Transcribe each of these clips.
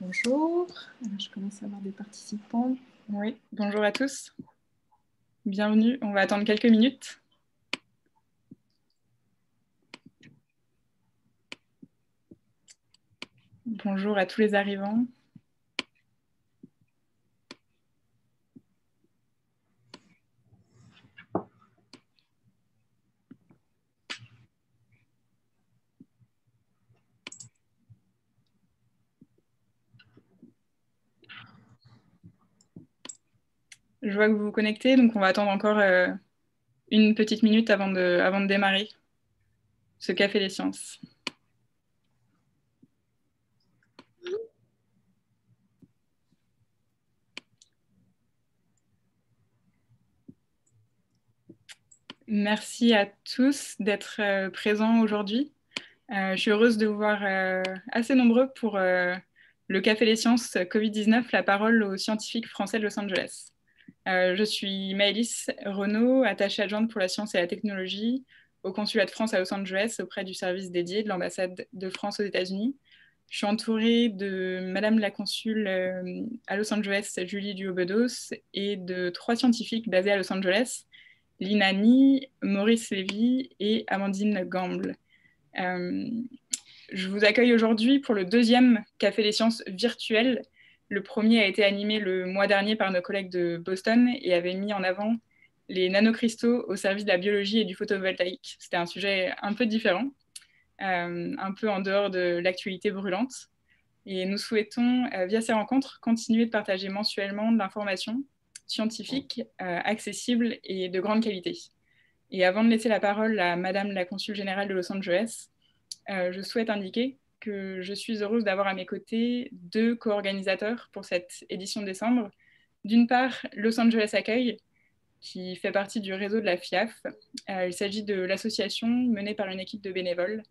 Bonjour, je commence à avoir des participants. Oui, bonjour à tous. Bienvenue, on va attendre quelques minutes. Bonjour à tous les arrivants. Je vois que vous vous connectez, donc on va attendre encore une petite minute avant de démarrer ce Café des Sciences. Merci à tous d'être présents aujourd'hui. Je suis heureuse de vous voir assez nombreux pour le Café des Sciences Covid-19, la parole aux scientifiques français de Los Angeles. Je suis Maëlys Renaud, attachée adjointe pour la science et la technologie au consulat de France à Los Angeles auprès du service dédié de l'ambassade de France aux États-Unis. Je suis entourée de Madame la consul à Los Angeles, Julie Duo-Bedos, et de 3 scientifiques basés à Los Angeles, Lina Ni, Maurice Lévy et Amandine Gamble. Je vous accueille aujourd'hui pour le 2e Café des Sciences virtuel. Le premier a été animé le mois dernier par nos collègues de Boston et avait mis en avant les nanocristaux au service de la biologie et du photovoltaïque. C'était un sujet un peu différent, un peu en dehors de l'actualité brûlante. Et nous souhaitons, via ces rencontres, continuer de partager mensuellement de l'information scientifique, accessible et de grande qualité. Et avant de laisser la parole à Madame la consul générale de Los Angeles, je souhaite indiquer que je suis heureuse d'avoir à mes côtés 2 co-organisateurs pour cette édition de décembre. D'une part, Los Angeles Accueil, qui fait partie du réseau de la FIAF. Il s'agit de l'association menée par une équipe de bénévoles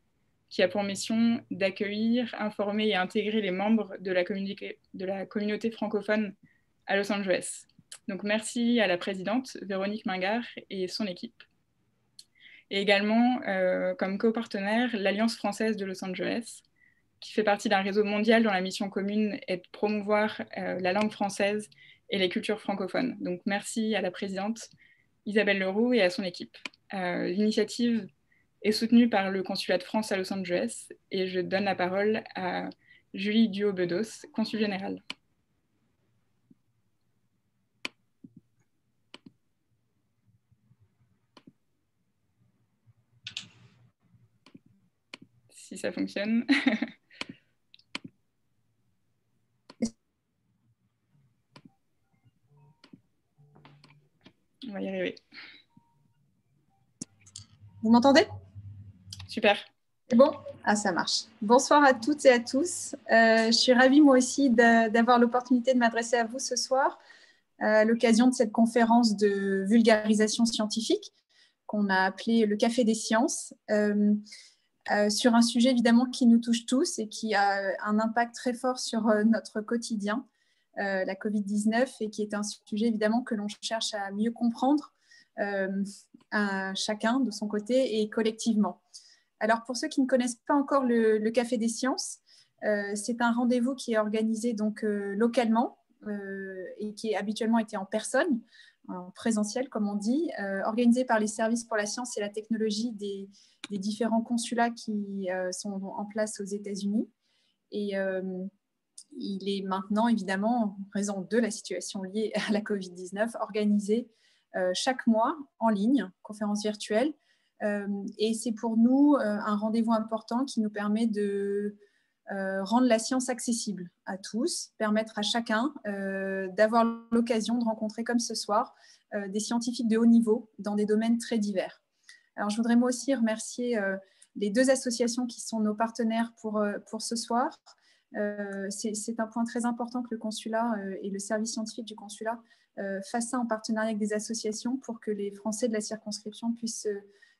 qui a pour mission d'accueillir, informer et intégrer les membres de la communauté francophone à Los Angeles. Donc merci à la présidente Véronique Mingard et son équipe. Et également, comme copartenaire, l'Alliance française de Los Angeles, qui fait partie d'un réseau mondial dont la mission commune est de promouvoir la langue française et les cultures francophones. Donc merci à la présidente Isabelle Leroux et à son équipe. L'initiative est soutenue par le consulat de France à Los Angeles et je donne la parole à Julie Duo-Bedos, consul générale. Si ça fonctionne. On va y arriver. Vous m'entendez? Super. C'est bon? Ah, ça marche. Bonsoir à toutes et à tous. Je suis ravie moi aussi d'avoir l'opportunité de m'adresser à vous ce soir à l'occasion de cette conférence de vulgarisation scientifique qu'on a appelée le Café des Sciences, sur un sujet évidemment qui nous touche tous et qui a un impact très fort sur notre quotidien, la Covid-19, et qui est un sujet évidemment que l'on cherche à mieux comprendre à chacun de son côté et collectivement. Alors pour ceux qui ne connaissent pas encore le Café des Sciences, c'est un rendez-vous qui est organisé donc localement et qui est habituellement été en personne, en présentiel comme on dit, organisé par les services pour la science et la technologie des différents consulats qui sont en place aux États-Unis. Et il est maintenant, évidemment, en raison de la situation liée à la Covid-19, organisé chaque mois en ligne, conférence virtuelle. Et c'est pour nous un rendez-vous important qui nous permet de rendre la science accessible à tous, permettre à chacun d'avoir l'occasion de rencontrer, comme ce soir, des scientifiques de haut niveau dans des domaines très divers. Alors, je voudrais moi aussi remercier les 2 associations qui sont nos partenaires pour ce soir. C'est un point très important que le consulat et le service scientifique du consulat fassent ça en partenariat avec des associations pour que les Français de la circonscription puissent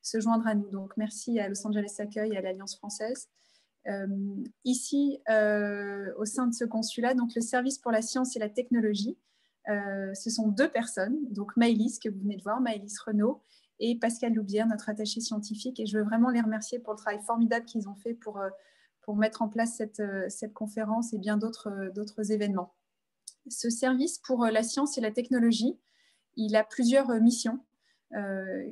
se joindre à nous. Donc, merci à Los Angeles Accueil et à l'Alliance française. Ici, au sein de ce consulat, donc le service pour la science et la technologie, ce sont 2 personnes, donc Maëlys, que vous venez de voir, Maëlys Renaud, et Pascal Loubière, notre attaché scientifique. Et je veux vraiment les remercier pour le travail formidable qu'ils ont fait pour pour mettre en place cette conférence et bien d'autres événements. Ce service pour la science et la technologie, il a plusieurs missions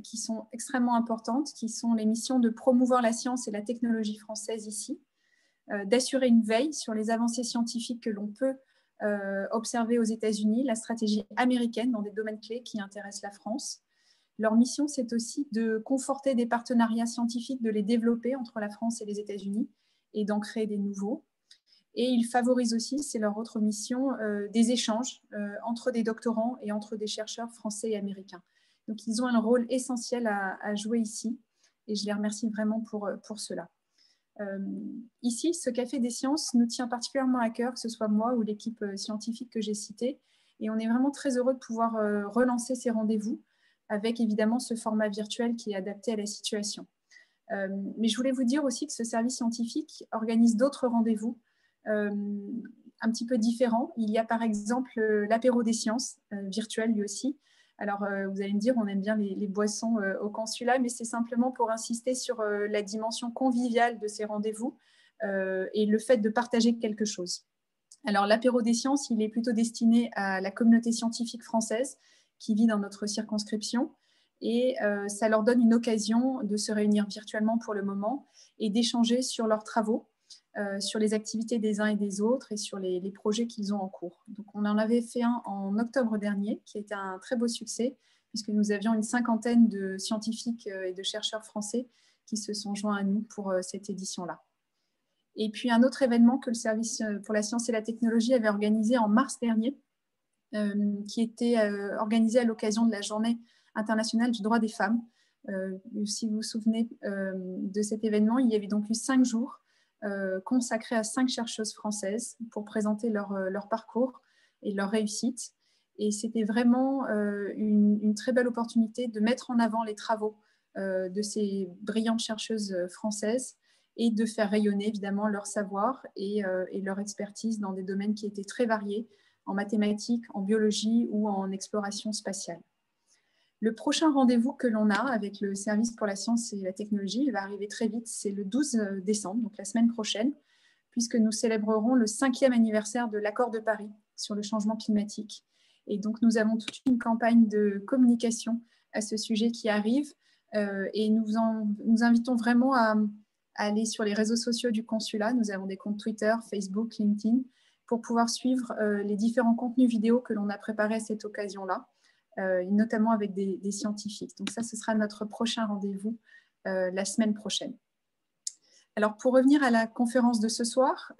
qui sont extrêmement importantes, qui sont les missions de promouvoir la science et la technologie française ici, d'assurer une veille sur les avancées scientifiques que l'on peut observer aux États-Unis, la stratégie américaine dans des domaines clés qui intéressent la France. Leur mission, c'est aussi de conforter des partenariats scientifiques, de les développer entre la France et les États-Unis et d'en créer des nouveaux. Et ils favorisent aussi, c'est leur autre mission, des échanges entre des doctorants et entre des chercheurs français et américains. Donc, ils ont un rôle essentiel à jouer ici et je les remercie vraiment pour cela. Ici, ce Café des Sciences nous tient particulièrement à cœur, que ce soit moi ou l'équipe scientifique que j'ai citée. Et on est vraiment très heureux de pouvoir relancer ces rendez-vous avec évidemment ce format virtuel qui est adapté à la situation. Mais je voulais vous dire aussi que ce service scientifique organise d'autres rendez-vous un petit peu différents. Il y a par exemple l'apéro des sciences, virtuel lui aussi. Alors, vous allez me dire, on aime bien les boissons au consulat, mais c'est simplement pour insister sur la dimension conviviale de ces rendez-vous et le fait de partager quelque chose. Alors, l'apéro des sciences, il est plutôt destiné à la communauté scientifique française qui vit dans notre circonscription et ça leur donne une occasion de se réunir virtuellement pour le moment et d'échanger sur leurs travaux, sur les activités des uns et des autres et sur les projets qu'ils ont en cours. Donc, on en avait fait un en octobre dernier qui a été un très beau succès puisque nous avions une 50aine de scientifiques et de chercheurs français qui se sont joints à nous pour cette édition-là. Et puis, un autre événement que le service pour la science et la technologie avait organisé en mars dernier, qui était organisé à l'occasion de la Journée internationale du droit des femmes. Si vous vous souvenez de cet événement, il y avait donc eu 5 jours consacrés à 5 chercheuses françaises pour présenter leur parcours et leur réussite. Et c'était vraiment une très belle opportunité de mettre en avant les travaux de ces brillantes chercheuses françaises et de faire rayonner évidemment leur savoir et leur expertise dans des domaines qui étaient très variés, en mathématiques, en biologie ou en exploration spatiale. Le prochain rendez-vous que l'on a avec le service pour la science et la technologie, il va arriver très vite, c'est le 12 décembre, donc la semaine prochaine, puisque nous célébrerons le 5e anniversaire de l'accord de Paris sur le changement climatique. Et donc, nous avons toute une campagne de communication à ce sujet qui arrive et nous invitons vraiment à aller sur les réseaux sociaux du consulat. Nous avons des comptes Twitter, Facebook, LinkedIn, pour pouvoir suivre les différents contenus vidéo que l'on a préparés à cette occasion-là, notamment avec des scientifiques. Donc ça, ce sera notre prochain rendez-vous la semaine prochaine. Alors, pour revenir à la conférence de ce soir,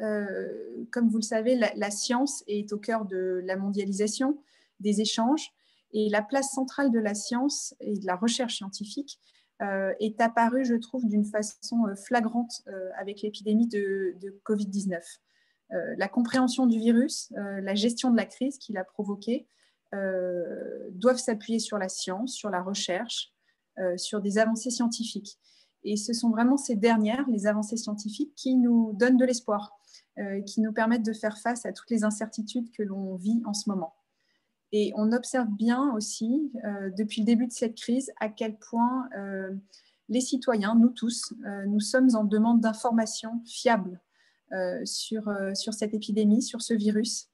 comme vous le savez, la science est au cœur de la mondialisation, des échanges, et la place centrale de la science et de la recherche scientifique est apparue, je trouve, d'une façon flagrante avec l'épidémie de Covid-19. La compréhension du virus, la gestion de la crise qu'il a provoquée, doivent s'appuyer sur la science, sur la recherche, sur des avancées scientifiques. Et ce sont vraiment ces dernières, les avancées scientifiques, qui nous donnent de l'espoir, qui nous permettent de faire face à toutes les incertitudes que l'on vit en ce moment. Et on observe bien aussi, depuis le début de cette crise, à quel point les citoyens, nous tous, nous sommes en demande d'informations fiables sur cette épidémie, sur ce virus.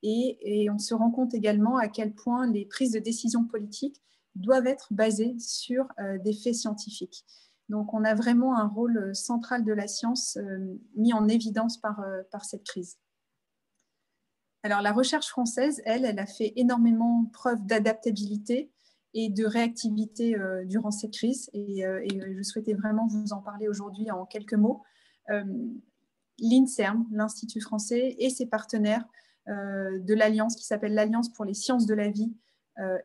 Et on se rend compte également à quel point les prises de décision politiques doivent être basées sur des faits scientifiques. Donc, on a vraiment un rôle central de la science mis en évidence par cette crise. Alors, la recherche française, elle a fait énormément preuve d'adaptabilité et de réactivité durant cette crise. Et je souhaitais vraiment vous en parler aujourd'hui en quelques mots. L'INSERM, l'Institut français, et ses partenaires de l'Alliance qui s'appelle l'Alliance pour les sciences de la vie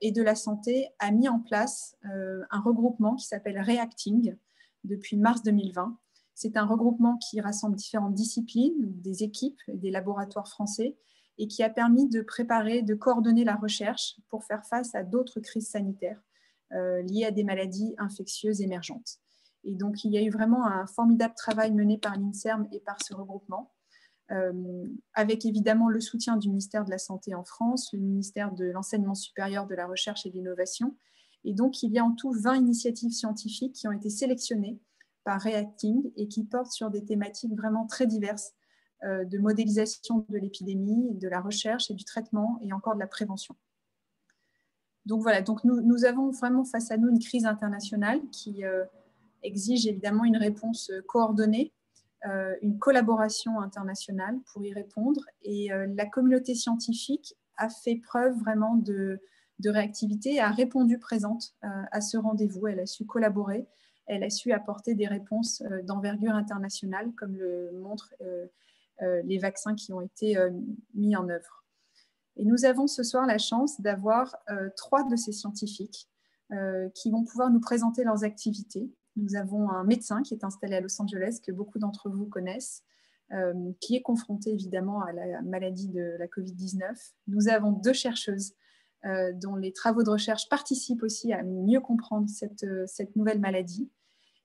et de la santé, a mis en place un regroupement qui s'appelle Reacting depuis mars 2020. C'est un regroupement qui rassemble différentes disciplines, des équipes et des laboratoires français, et qui a permis de préparer, de coordonner la recherche pour faire face à d'autres crises sanitaires liées à des maladies infectieuses émergentes. Et donc, il y a eu vraiment un formidable travail mené par l'INSERM et par ce regroupement, avec évidemment le soutien du ministère de la Santé en France, le ministère de l'Enseignement supérieur, de la Recherche et de l'Innovation. Et donc, il y a en tout 20 initiatives scientifiques qui ont été sélectionnées par Reacting et qui porte sur des thématiques vraiment très diverses de modélisation de l'épidémie, de la recherche et du traitement et encore de la prévention. Donc voilà, donc nous avons vraiment face à nous une crise internationale qui exige évidemment une réponse coordonnée, une collaboration internationale pour y répondre. Et la communauté scientifique a fait preuve vraiment de réactivité, a répondu présente à ce rendez-vous. Elle a su collaborer, elle a su apporter des réponses d'envergure internationale, comme le montrent les vaccins qui ont été mis en œuvre. Et nous avons ce soir la chance d'avoir 3 de ces scientifiques qui vont pouvoir nous présenter leurs activités. Nous avons un médecin qui est installé à Los Angeles, que beaucoup d'entre vous connaissent, qui est confronté évidemment à la maladie de la Covid-19. Nous avons 2 chercheuses dont les travaux de recherche participent aussi à mieux comprendre cette nouvelle maladie.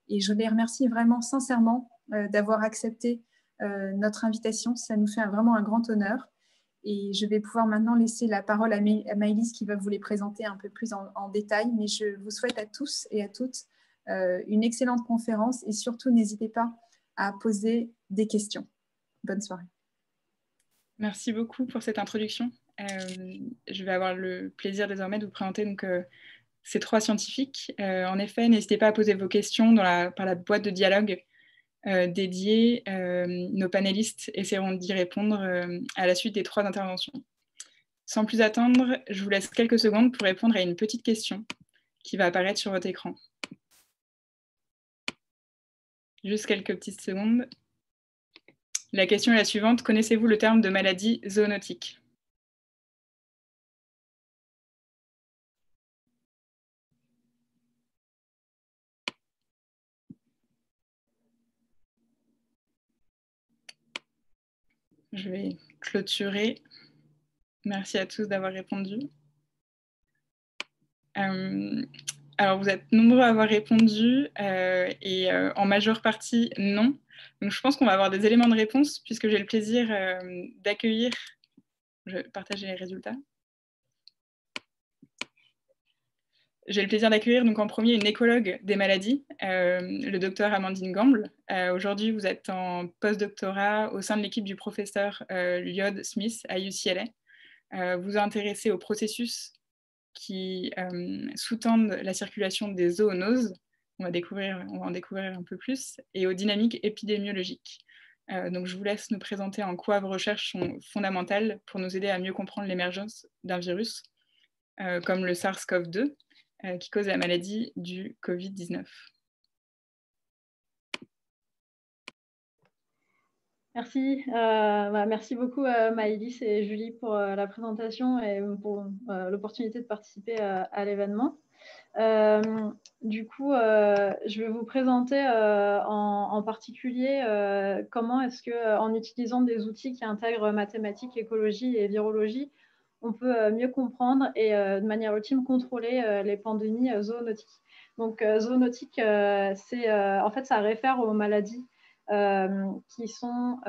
Et je les remercie vraiment sincèrement d'avoir accepté notre invitation. Ça nous fait vraiment un grand honneur. Et je vais pouvoir maintenant laisser la parole à Maëlys qui va vous les présenter un peu plus en détail. Mais je vous souhaite à tous et à toutes une excellente conférence et surtout n'hésitez pas à poser des questions. Bonne soirée. Merci beaucoup pour cette introduction. Je vais avoir le plaisir désormais de vous présenter donc, ces 3 scientifiques. En effet, n'hésitez pas à poser vos questions par la boîte de dialogue dédiée. Nos panélistes essaieront d'y répondre à la suite des 3 interventions. Sans plus attendre, je vous laisse quelques secondes pour répondre à une petite question qui va apparaître sur votre écran. Juste quelques petites secondes. La question est la suivante. Connaissez-vous le terme de maladie zoonotique ? Je vais clôturer. Merci à tous d'avoir répondu. Alors, vous êtes nombreux à avoir répondu et en majeure partie, non. Donc, je pense qu'on va avoir des éléments de réponse puisque j'ai le plaisir d'accueillir... Je vais partager les résultats. J'ai le plaisir d'accueillir donc en premier une écologue des maladies, le docteur Amandine Gamble. Aujourd'hui, vous êtes en post-doctorat au sein de l'équipe du professeur Lloyd Smith à UCLA. Vous vous intéressez au processus qui sous-tendent la circulation des zoonoses. On va en découvrir un peu plus, et aux dynamiques épidémiologiques. Donc, je vous laisse nous présenter en quoi vos recherches sont fondamentales pour nous aider à mieux comprendre l'émergence d'un virus, comme le SARS-CoV-2, qui cause la maladie du Covid-19. Merci. Merci beaucoup Maëlys et Julie pour la présentation et pour l'opportunité de participer à l'événement. Du coup, je vais vous présenter en particulier comment est-ce qu'en utilisant des outils qui intègrent mathématiques, écologie et virologie, on peut mieux comprendre et de manière ultime contrôler les pandémies zoonotiques. Donc, zoonotique, en fait, ça réfère aux maladies qui sont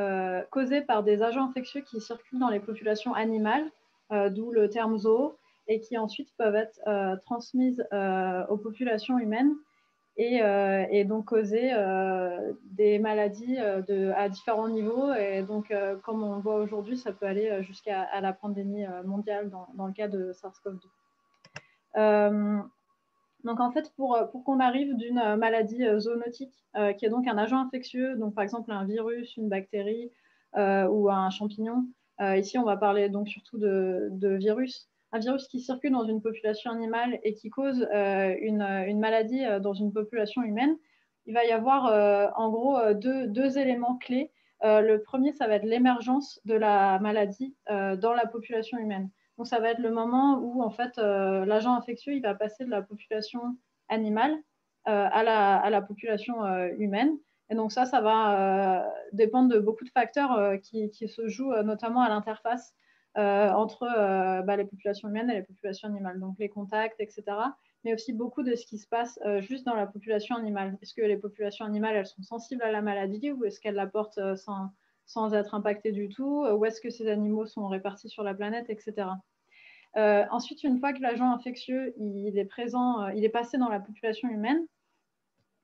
causées par des agents infectieux qui circulent dans les populations animales, d'où le terme zoo, et qui ensuite peuvent être transmises aux populations humaines et donc causer des maladies à différents niveaux. Et donc, comme on le voit aujourd'hui, ça peut aller jusqu'à la pandémie mondiale dans le cas de SARS-CoV-2. Donc, en fait, pour qu'on arrive d'une maladie zoonotique, qui est donc un agent infectieux, donc par exemple un virus, une bactérie ou un champignon, ici on va parler donc surtout de virus, un virus qui circule dans une population animale et qui cause une maladie dans une population humaine, il va y avoir en gros deux éléments clés. Le premier, ça va être l'émergence de la maladie dans la population humaine. Donc, ça va être le moment où, en fait, l'agent infectieux, il va passer de la population animale à la population humaine. Et donc, ça va dépendre de beaucoup de facteurs qui se jouent notamment à l'interface entre les populations humaines et les populations animales. Donc, les contacts, etc. Mais aussi beaucoup de ce qui se passe juste dans la population animale. Est-ce que les populations animales, elles sont sensibles à la maladie ou est-ce qu'elles la portent sans être impactées du tout? Où est-ce que ces animaux sont répartis sur la planète, etc. Ensuite, une fois que l'agent infectieux il est présent, il est passé dans la population humaine,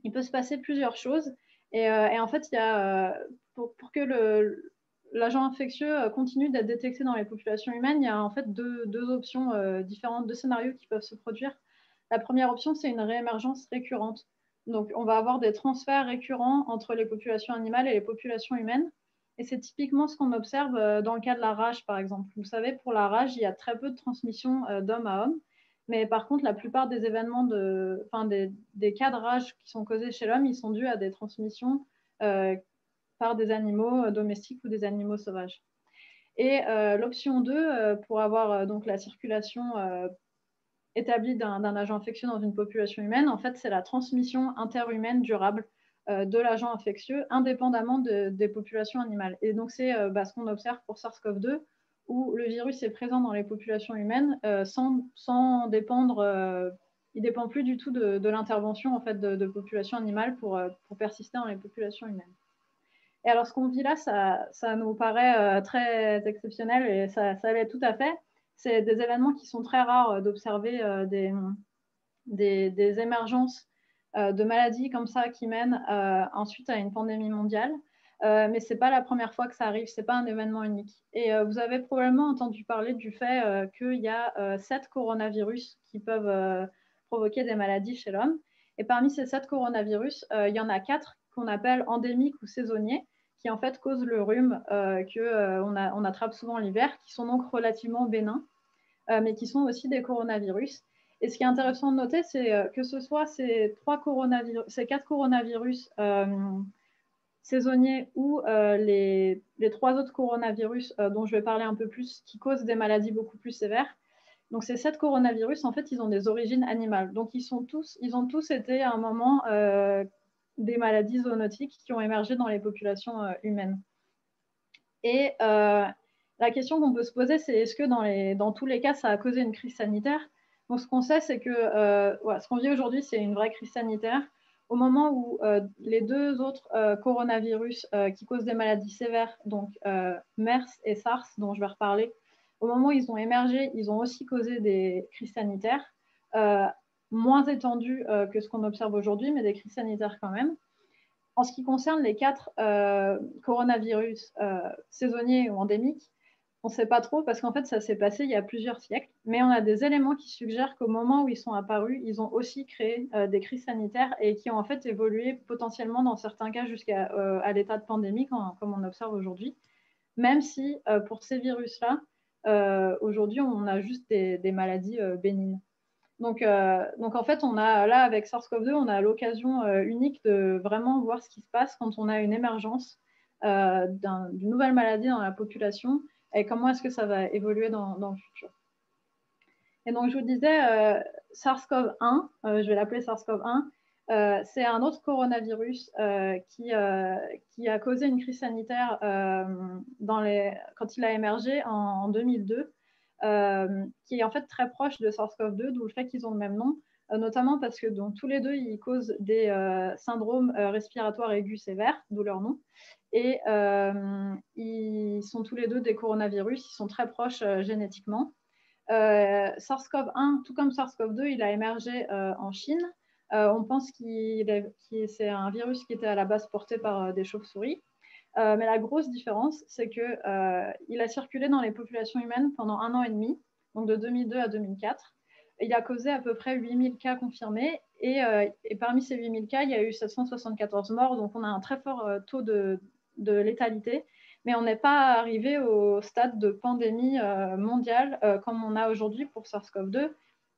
il peut se passer plusieurs choses. Et en fait, pour que l'agent infectieux continue d'être détecté dans les populations humaines, il y a en fait deux options différentes, deux scénarios qui peuvent se produire. La première option, c'est une réémergence récurrente. Donc, on va avoir des transferts récurrents entre les populations animales et les populations humaines. Et c'est typiquement ce qu'on observe dans le cas de la rage, par exemple. Vous savez, pour la rage, il y a très peu de transmission d'homme à homme. Mais par contre, la plupart des événements, des cas de rage qui sont causés chez l'homme, ils sont dus à des transmissions par des animaux domestiques ou des animaux sauvages. Et l'option 2, pour avoir donc la circulation établie d'un agent infectieux dans une population humaine, en fait, c'est la transmission interhumaine durable de l'agent infectieux indépendamment des populations animales. Et donc, c'est ce qu'on observe pour SARS-CoV-2, où le virus est présent dans les populations humaines sans dépendre, il ne dépend plus du tout de l'intervention en fait, de populations animales pour persister dans les populations humaines. Et alors, ce qu'on vit là, ça nous paraît très exceptionnel et ça l'est tout à fait. C'est des événements qui sont très rares d'observer des émergences de maladies comme ça qui mènent ensuite à une pandémie mondiale. Mais ce n'est pas la première fois que ça arrive, ce n'est pas un événement unique. Et vous avez probablement entendu parler du fait qu'il y a 7 coronavirus qui peuvent provoquer des maladies chez l'homme. Et parmi ces 7 coronavirus, il y en a 4 qu'on appelle endémiques ou saisonniers, qui en fait causent le rhume qu'on attrape souvent l'hiver, qui sont donc relativement bénins, mais qui sont aussi des coronavirus. Et ce qui est intéressant de noter, c'est que ce soit ces 4 coronavirus saisonniers ou les 3 autres coronavirus dont je vais parler un peu plus, qui causent des maladies beaucoup plus sévères. Donc ces 7 coronavirus, en fait, ils ont des origines animales. Donc ils ont tous été à un moment des maladies zoonotiques qui ont émergé dans les populations humaines. Et la question qu'on peut se poser, c'est est-ce que dans tous les cas, ça a causé une crise sanitaire? Donc, ce qu'on sait, c'est que ce qu'on vit aujourd'hui, c'est une vraie crise sanitaire. Au moment où les 2 autres coronavirus qui causent des maladies sévères, donc MERS et SARS, dont je vais reparler, au moment où ils ont émergé, ils ont aussi causé des crises sanitaires, moins étendues que ce qu'on observe aujourd'hui, mais des crises sanitaires quand même. En ce qui concerne les 4 coronavirus saisonniers ou endémiques, on ne sait pas trop parce qu'en fait, ça s'est passé il y a plusieurs siècles. Mais on a des éléments qui suggèrent qu'au moment où ils sont apparus, ils ont aussi créé des crises sanitaires et qui ont en fait évolué potentiellement dans certains cas jusqu'à l'état de pandémie, comme on observe aujourd'hui. Même si pour ces virus-là, aujourd'hui, on a juste des maladies bénignes. Donc, en fait, on a là, avec SARS-CoV-2, on a l'occasion unique de vraiment voir ce qui se passe quand on a une émergence d'une nouvelle maladie dans la population et comment est-ce que ça va évoluer dans le futur. Et donc, je vous disais, SARS-CoV-1, je vais l'appeler SARS-CoV-1, c'est un autre coronavirus qui a causé une crise sanitaire quand il a émergé en 2002. Qui est en fait très proche de SARS-CoV-2, d'où le fait qu'ils ont le même nom, notamment parce que donc, tous les deux, ils causent des syndromes respiratoires aigus sévères, d'où leur nom. Et ils sont tous les deux des coronavirus, ils sont très proches génétiquement. SARS-CoV-1, tout comme SARS-CoV-2, il a émergé en Chine. On pense que c'est un virus qui était à la base porté par des chauves-souris. Mais la grosse différence, c'est qu'il a circulé dans les populations humaines pendant 1 an et demi, donc de 2002 à 2004. Il a causé à peu près 8000 cas confirmés et parmi ces 8000 cas, il y a eu 774 morts, donc on a un très fort taux de létalité, mais on n'est pas arrivé au stade de pandémie mondiale comme on a aujourd'hui pour SARS-CoV-2,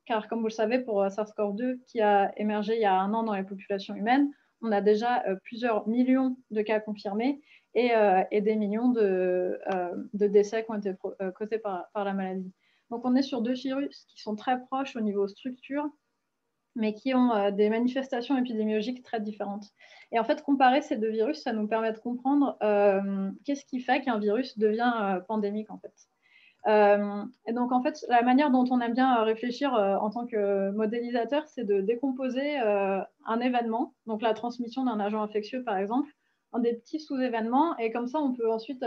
car comme vous le savez, pour SARS-CoV-2 qui a émergé il y a 1 an dans les populations humaines, on a déjà plusieurs millions de cas confirmés et des millions de décès qui ont été causés par la maladie. Donc, on est sur 2 virus qui sont très proches au niveau structure, mais qui ont des manifestations épidémiologiques très différentes. Et en fait, comparer ces 2 virus, ça nous permet de comprendre qu'est-ce qui fait qu'un virus devient pandémique, en fait. Et donc, en fait, la manière dont on aime bien réfléchir en tant que modélisateur, c'est de décomposer un événement, donc la transmission d'un agent infectieux, par exemple, en des petits sous-événements. Et comme ça, on peut ensuite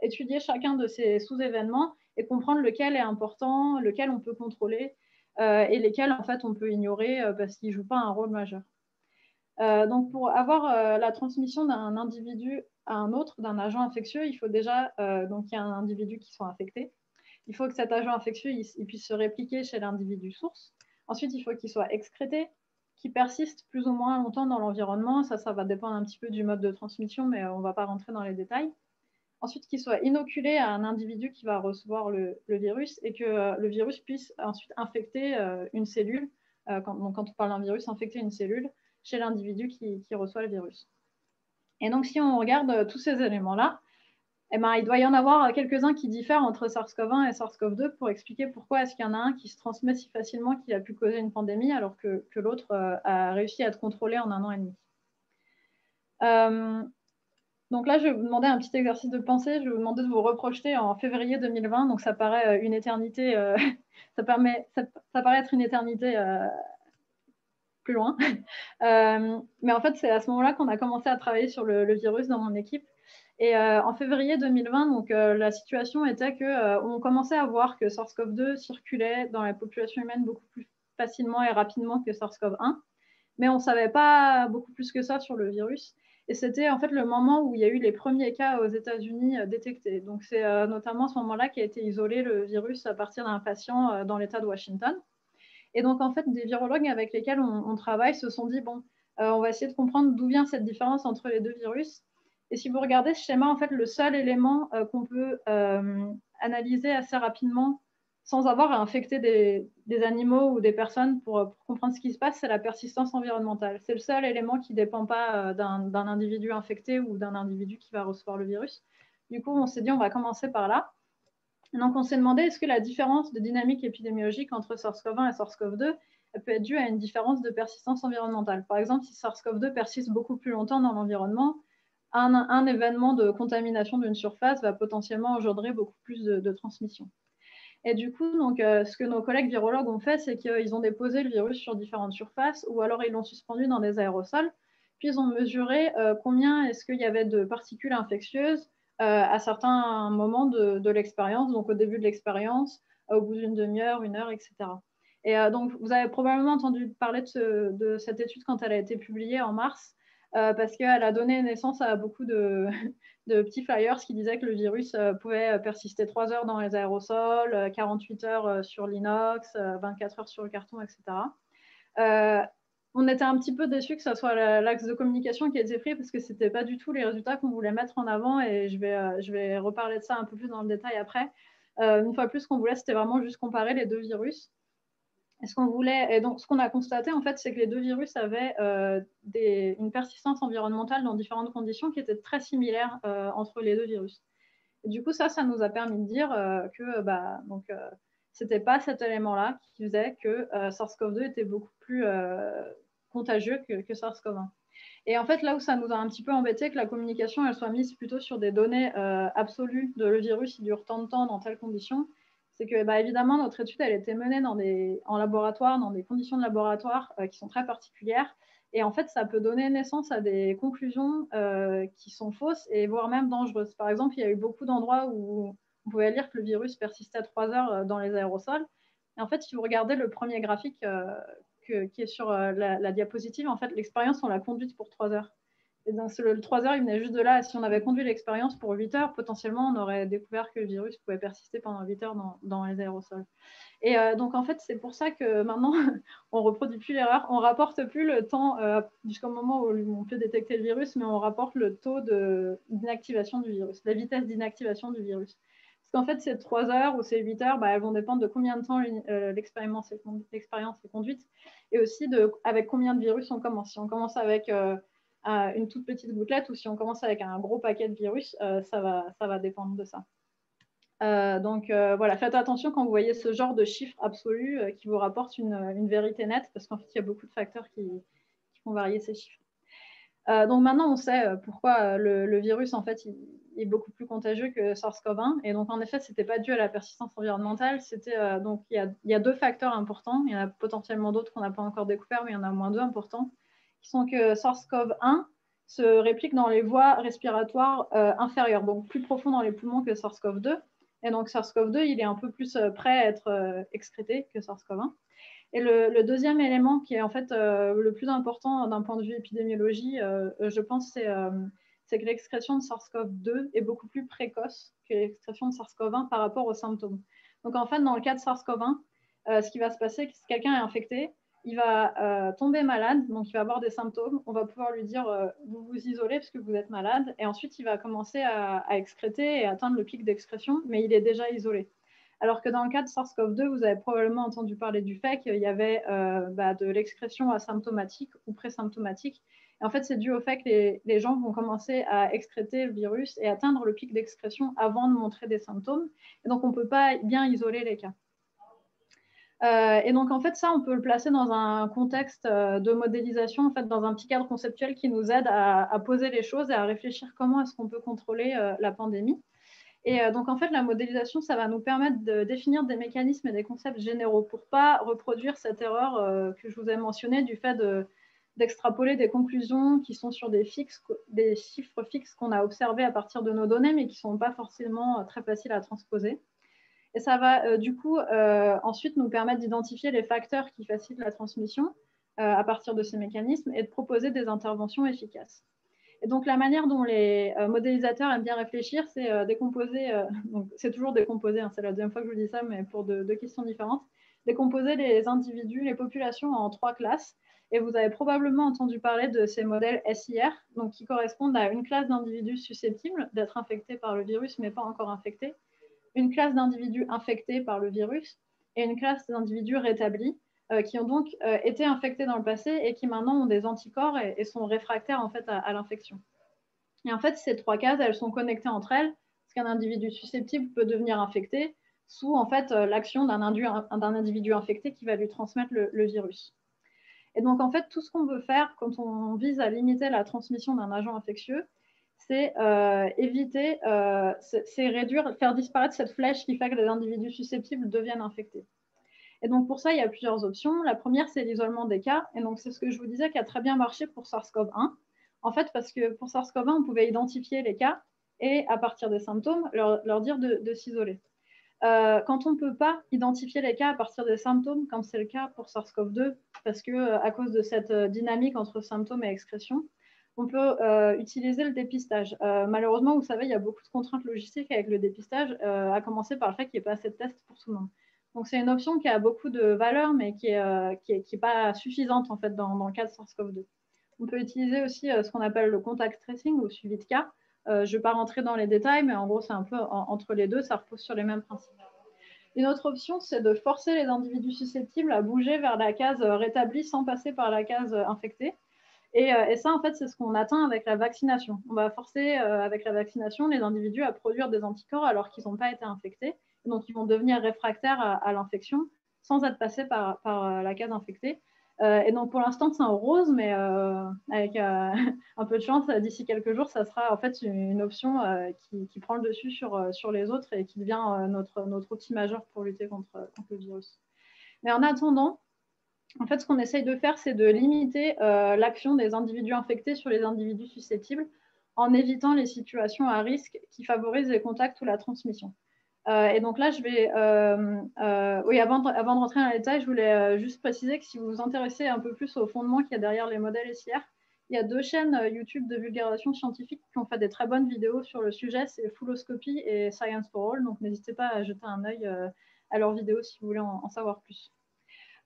étudier chacun de ces sous-événements et comprendre lequel est important, lequel on peut contrôler et lesquels, en fait, on peut ignorer parce qu'ils ne jouent pas un rôle majeur. Donc, pour avoir la transmission d'un individu à un autre, d'un agent infectieux, il faut déjà qu'il y ait un individu qui soit infecté. Il faut que cet agent infectieux il puisse se répliquer chez l'individu source. Ensuite, il faut qu'il soit excrété, qu'il persiste plus ou moins longtemps dans l'environnement. Ça va dépendre un petit peu du mode de transmission, mais on ne va pas rentrer dans les détails. Ensuite, qu'il soit inoculé à un individu qui va recevoir le virus et que le virus puisse ensuite infecter une cellule. Quand on parle d'un virus, infecter une cellule chez l'individu qui reçoit le virus. Et donc, si on regarde tous ces éléments-là, eh ben, il doit y en avoir quelques-uns qui diffèrent entre SARS-CoV-1 et SARS-CoV-2 pour expliquer pourquoi est-ce qu'il y en a un qui se transmet si facilement qu'il a pu causer une pandémie alors que l'autre a réussi à être contrôlé en 1 an et demi. Donc là, je vais vous demander un petit exercice de pensée. Je vais vous demander de vous reprojeter en février 2020. Donc ça paraît une éternité, ça paraît être une éternité plus loin. Mais en fait, c'est à ce moment-là qu'on a commencé à travailler sur le virus dans mon équipe. Et en février 2020, donc, la situation était qu'on commençait à voir que SARS-CoV-2 circulait dans la population humaine beaucoup plus facilement et rapidement que SARS-CoV-1. Mais on ne savait pas beaucoup plus que ça sur le virus. Et c'était en fait le moment où il y a eu les premiers cas aux États-Unis détectés. Donc c'est notamment à ce moment-là qu'a été isolé le virus à partir d'un patient dans l'État de Washington. Et donc en fait, des virologues avec lesquels on travaille se sont dit, bon, on va essayer de comprendre d'où vient cette différence entre les deux virus. Et si vous regardez ce schéma, en fait, le seul élément qu'on peut analyser assez rapidement sans avoir à infecter des animaux ou des personnes pour comprendre ce qui se passe, c'est la persistance environnementale. C'est le seul élément qui ne dépend pas d'un individu infecté ou d'un individu qui va recevoir le virus. Du coup, on s'est dit, on va commencer par là. Donc, on s'est demandé, est-ce que la différence de dynamique épidémiologique entre SARS-CoV-1 et SARS-CoV-2 peut être due à une différence de persistance environnementale? Par exemple, si SARS-CoV-2 persiste beaucoup plus longtemps dans l'environnement, un événement de contamination d'une surface va potentiellement engendrer beaucoup plus de transmission. Et du coup, donc, ce que nos collègues virologues ont fait, c'est qu'ils ont déposé le virus sur différentes surfaces ou alors ils l'ont suspendu dans des aérosols. Puis ils ont mesuré combien est-ce qu'il y avait de particules infectieuses à certains moments de l'expérience, donc au début de l'expérience, au bout d'une demi-heure, 1 heure, etc. Et donc, vous avez probablement entendu parler de cette étude quand elle a été publiée en mars, parce qu'elle a donné naissance à beaucoup de petits flyers qui disaient que le virus pouvait persister 3 heures dans les aérosols, 48 heures sur l'inox, 24 heures sur le carton, etc. On était un petit peu déçus que ce soit l'axe de communication qui ait été pris parce que ce n'était pas du tout les résultats qu'on voulait mettre en avant et je vais reparler de ça un peu plus dans le détail après. Une fois plus, ce qu'on voulait, c'était vraiment juste comparer les deux virus. Et donc, ce qu'on a constaté, en fait, c'est que les deux virus avaient une persistance environnementale dans différentes conditions qui étaient très similaires entre les deux virus. Et du coup, ça nous a permis de dire que ce n'était pas cet élément-là qui faisait que SARS-CoV-2 était beaucoup plus contagieux que SARS-CoV-1. Et en fait, là où ça nous a un petit peu embêté, que la communication elle soit mise plutôt sur des données absolues de le virus, il dure tant de temps dans telles conditions, c'est que évidemment, notre étude, elle était menée en laboratoire, dans des conditions de laboratoire qui sont très particulières. Et en fait, ça peut donner naissance à des conclusions qui sont fausses et voire même dangereuses. Par exemple, il y a eu beaucoup d'endroits où on pouvait lire que le virus persistait 3 heures dans les aérosols. Et en fait, si vous regardez le premier graphique qui est sur la diapositive, en fait, l'expérience, on l'a conduite pour 3 heures. Et donc, le 3 heures, il venait juste de là. Si on avait conduit l'expérience pour 8 heures, potentiellement, on aurait découvert que le virus pouvait persister pendant 8 heures dans les aérosols. Et donc, en fait, c'est pour ça que maintenant, on ne reproduit plus l'erreur. On ne rapporte plus le temps jusqu'au moment où on peut détecter le virus, mais on rapporte le taux d'inactivation du virus, la vitesse d'inactivation du virus. Parce qu'en fait, ces 3 heures ou ces 8 heures, elles vont dépendre de combien de temps l'expérience est conduite et aussi avec combien de virus on commence. Si on commence avec une toute petite gouttelette ou si on commence avec un gros paquet de virus, ça va dépendre de ça. Donc voilà, faites attention quand vous voyez ce genre de chiffres absolus qui vous rapportent une vérité nette parce qu'en fait, il y a beaucoup de facteurs qui font varier ces chiffres. Donc maintenant, on sait pourquoi le virus, en fait, il est beaucoup plus contagieux que SARS-CoV-1. Et donc, en effet, ce n'était pas dû à la persistance environnementale. Donc, il y a 2 facteurs importants. Il y en a potentiellement d'autres qu'on n'a pas encore découverts, mais il y en a au moins 2 importants, qui sont que SARS-CoV-1 se réplique dans les voies respiratoires inférieures, donc plus profond dans les poumons que SARS-CoV-2. Et donc, SARS-CoV-2, il est un peu plus prêt à être excrété que SARS-CoV-1. Et le deuxième élément qui est en fait le plus important d'un point de vue épidémiologie, je pense, c'est que l'excrétion de SARS-CoV-2 est beaucoup plus précoce que l'excrétion de SARS-CoV-1 par rapport aux symptômes. Donc en fait, dans le cas de SARS-CoV-1, ce qui va se passer, c'est que si quelqu'un est infecté, il va tomber malade, donc il va avoir des symptômes. On va pouvoir lui dire vous vous isolez parce que vous êtes malade, et ensuite il va commencer à excréter et atteindre le pic d'excrétion, mais il est déjà isolé. Alors que dans le cas de SARS-CoV-2, vous avez probablement entendu parler du fait qu'il y avait de l'excrétion asymptomatique ou présymptomatique. Et en fait, c'est dû au fait que les gens vont commencer à excréter le virus et atteindre le pic d'excrétion avant de montrer des symptômes. Et donc, on ne peut pas bien isoler les cas. Et donc, en fait, ça, on peut le placer dans un contexte de modélisation, en fait, dans un petit cadre conceptuel qui nous aide à poser les choses et à réfléchir comment est-ce qu'on peut contrôler la pandémie. Et donc, en fait, la modélisation, ça va nous permettre de définir des mécanismes et des concepts généraux pour ne pas reproduire cette erreur que je vous ai mentionnée du fait d'extrapoler des conclusions qui sont sur des chiffres fixes qu'on a observés à partir de nos données, mais qui ne sont pas forcément très faciles à transposer. Et ça va du coup ensuite nous permettre d'identifier les facteurs qui facilitent la transmission à partir de ces mécanismes et de proposer des interventions efficaces. Et donc, la manière dont les modélisateurs aiment bien réfléchir, c'est décomposer, c'est toujours décomposer, hein, c'est la deuxième fois que je vous dis ça, mais pour deux questions différentes, décomposer les individus, les populations en 3 classes. Et vous avez probablement entendu parler de ces modèles SIR, donc qui correspondent à une classe d'individus susceptibles d'être infectés par le virus, mais pas encore infectés, une classe d'individus infectés par le virus et une classe d'individus rétablis, qui ont donc été infectés dans le passé et qui maintenant ont des anticorps et sont réfractaires en fait à l'infection. Et en fait, ces 3 cases, elles sont connectées entre elles, parce qu'un individu susceptible peut devenir infecté sous en fait l'action d'un individu infecté qui va lui transmettre le virus. Et donc en fait, tout ce qu'on veut faire quand on vise à limiter la transmission d'un agent infectieux, c'est éviter, c'est réduire, faire disparaître cette flèche qui fait que les individus susceptibles deviennent infectés. Et donc, pour ça, il y a plusieurs options. La première, c'est l'isolement des cas. Et donc, c'est ce que je vous disais qui a très bien marché pour SARS-CoV-1. En fait, parce que pour SARS-CoV-1, on pouvait identifier les cas et, à partir des symptômes, leur dire de s'isoler. Quand on ne peut pas identifier les cas à partir des symptômes, comme c'est le cas pour SARS-CoV-2, parce qu'à cause de cette dynamique entre symptômes et excrétion, on peut utiliser le dépistage. Malheureusement, vous savez, il y a beaucoup de contraintes logistiques avec le dépistage, à commencer par le fait qu'il n'y ait pas assez de tests pour tout le monde. Donc, c'est une option qui a beaucoup de valeur, mais qui est pas suffisante en fait, dans le cas de SARS-CoV-2. On peut utiliser aussi ce qu'on appelle le contact tracing ou suivi de cas. Je ne vais pas rentrer dans les détails, mais en gros, c'est un peu entre les deux, ça repose sur les mêmes principes. Une autre option, c'est de forcer les individus susceptibles à bouger vers la case rétablie sans passer par la case infectée. Et ça, en fait, c'est ce qu'on atteint avec la vaccination. On va forcer, avec la vaccination, les individus à produire des anticorps alors qu'ils n'ont pas été infectés. Donc, ils vont devenir réfractaires à l'infection sans être passés par la case infectée. Et donc, pour l'instant, c'est en rose, mais avec un peu de chance, d'ici quelques jours, ça sera en fait une option qui prend le dessus sur les autres et qui devient notre outil majeur pour lutter contre le virus. Mais en attendant, en fait, ce qu'on essaye de faire, c'est de limiter l'action des individus infectés sur les individus susceptibles en évitant les situations à risque qui favorisent les contacts ou la transmission. Et donc là, je vais... oui, avant de rentrer dans les détails, je voulais juste préciser que si vous vous intéressez un peu plus au fondement qu'il y a derrière les modèles SIR, il y a 2 chaînes YouTube de vulgarisation scientifique qui ont fait des très bonnes vidéos sur le sujet, c'est Fulloscopy et Science for All, donc n'hésitez pas à jeter un œil à leurs vidéos si vous voulez en savoir plus.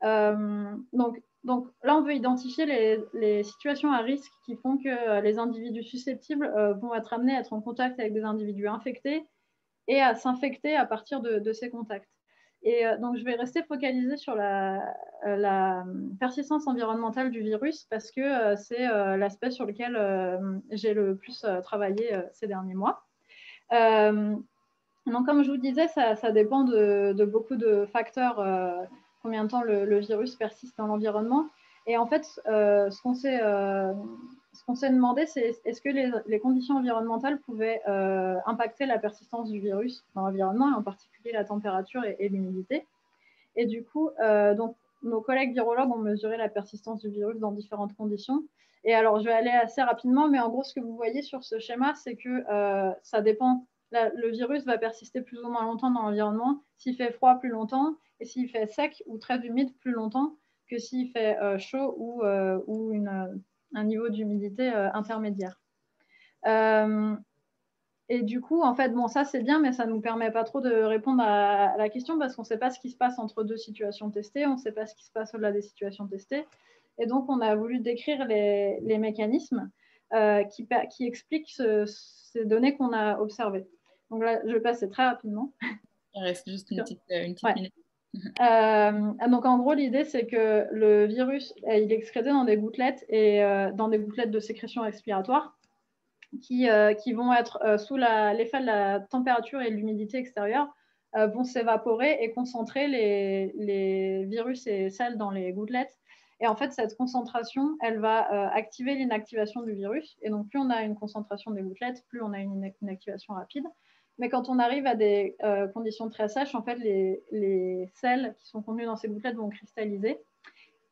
Donc là, on veut identifier les situations à risque qui font que les individus susceptibles vont être amenés à être en contact avec des individus infectés et à s'infecter à partir de ces contacts. Et donc, je vais rester focalisée sur la persistance environnementale du virus parce que c'est l'aspect sur lequel j'ai le plus travaillé ces derniers mois. Donc, comme je vous disais, ça dépend de beaucoup de facteurs, combien de temps le virus persiste dans l'environnement. Et en fait, ce qu'on s'est demandé, c'est est-ce que les conditions environnementales pouvaient impacter la persistance du virus dans l'environnement, et en particulier la température et l'humidité. Et du coup, donc, nos collègues virologues ont mesuré la persistance du virus dans différentes conditions. Et alors, je vais aller assez rapidement, mais en gros, ce que vous voyez sur ce schéma, c'est que ça dépend le virus va persister plus ou moins longtemps dans l'environnement s'il fait froid plus longtemps et s'il fait sec ou très humide plus longtemps que s'il fait chaud ou un niveau d'humidité intermédiaire. Et du coup, en fait, bon, ça c'est bien, mais ça ne nous permet pas trop de répondre à la question parce qu'on ne sait pas ce qui se passe entre deux situations testées, on ne sait pas ce qui se passe au-delà des situations testées. Et donc, on a voulu décrire les mécanismes qui expliquent ces données qu'on a observées. Donc là, je vais passer très rapidement. Il reste juste une petite minute. Donc en gros, l'idée, c'est que le virus, il est excrété dans des gouttelettes et dans des gouttelettes de sécrétion respiratoire qui vont être sous l'effet de la température et de l'humidité extérieure, vont s'évaporer et concentrer les virus et sels dans les gouttelettes. Et en fait, cette concentration, elle va activer l'inactivation du virus. Et donc, plus on a une concentration des gouttelettes, plus on a une inactivation rapide. Mais quand on arrive à des conditions très sèches, en fait, les sels qui sont contenus dans ces gouttelettes vont cristalliser.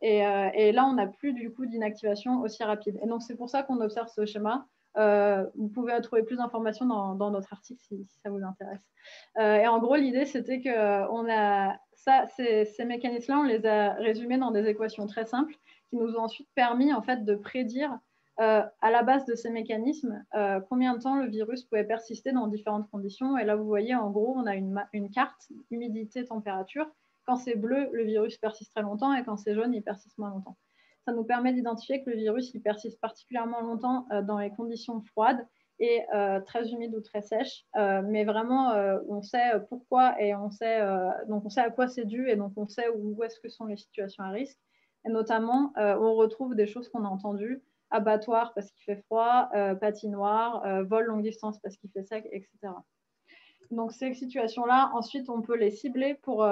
Et là, on n'a plus du coup d'inactivation aussi rapide. Et donc, c'est pour ça qu'on observe ce schéma. Vous pouvez trouver plus d'informations dans notre article si ça vous intéresse. Et en gros, l'idée, c'était que ces mécanismes-là, on les a résumés dans des équations très simples qui nous ont ensuite permis en fait, de prédire à la base de ces mécanismes combien de temps le virus pouvait persister dans différentes conditions. Et là, vous voyez, en gros, on a une carte humidité, température. Quand c'est bleu, le virus persiste très longtemps et quand c'est jaune, il persiste moins longtemps. Ça nous permet d'identifier que le virus il persiste particulièrement longtemps dans les conditions froides et très humides ou très sèches. Mais vraiment, on sait pourquoi et donc on sait à quoi c'est dû et donc on sait où est-ce que sont les situations à risque. Et notamment, on retrouve des choses qu'on a entendues, abattoir parce qu'il fait froid, patinoire, vol longue distance parce qu'il fait sec, etc. Donc ces situations-là, ensuite, on peut les cibler pour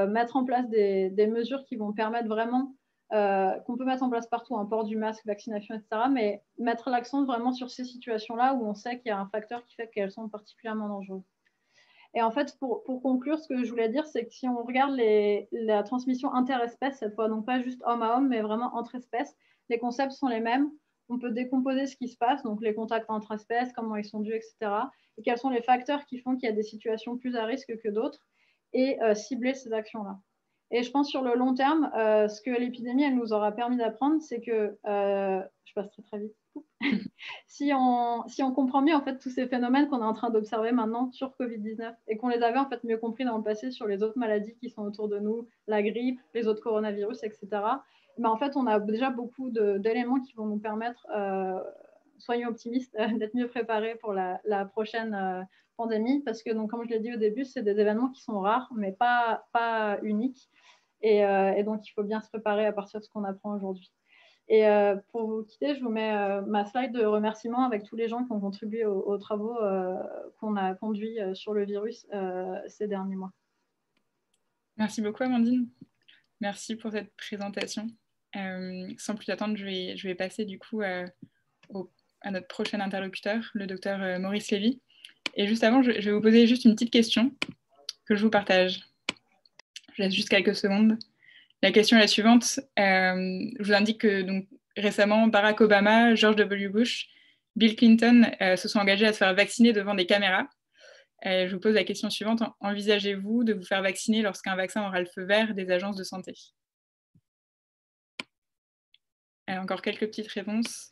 mettre en place des mesures qui vont permettre vraiment, qu'on peut mettre en place partout, un port du masque, vaccination, etc., mais mettre l'accent vraiment sur ces situations-là où on sait qu'il y a un facteur qui fait qu'elles sont particulièrement dangereuses. Et en fait, pour conclure, ce que je voulais dire, c'est que si on regarde la transmission interespèce, cette fois, donc pas juste homme à homme, mais vraiment entre espèces, les concepts sont les mêmes. On peut décomposer ce qui se passe, donc les contacts entre espèces, comment ils sont dus, etc., et quels sont les facteurs qui font qu'il y a des situations plus à risque que d'autres, et cibler ces actions-là. Et je pense sur le long terme, ce que l'épidémie elle nous aura permis d'apprendre, c'est que, je passe très très vite, si on comprend mieux en fait tous ces phénomènes qu'on est en train d'observer maintenant sur Covid-19 et qu'on les avait en fait mieux compris dans le passé sur les autres maladies qui sont autour de nous, la grippe, les autres coronavirus, etc., mais en fait on a déjà beaucoup d'éléments qui vont nous permettre, soyons optimistes, d'être mieux préparés pour la prochaine pandémie, parce que donc, comme je l'ai dit au début, c'est des événements qui sont rares, mais pas uniques. Et donc, il faut bien se préparer à partir de ce qu'on apprend aujourd'hui. Et pour vous quitter, je vous mets ma slide de remerciements avec tous les gens qui ont contribué aux travaux qu'on a conduits sur le virus ces derniers mois. Merci beaucoup, Amandine. Merci pour cette présentation. Sans plus attendre, je vais passer du coup à notre prochain interlocuteur, le docteur Maurice Lévy. Et juste avant, je vais vous poser juste une petite question que je vous partage. Je laisse juste quelques secondes. La question est la suivante. Je vous indique que donc, récemment, Barack Obama, George W. Bush, Bill Clinton se sont engagés à se faire vacciner devant des caméras. Je vous pose la question suivante. Envisagez-vous de vous faire vacciner lorsqu'un vaccin aura le feu vert des agences de santé? Encore quelques petites réponses.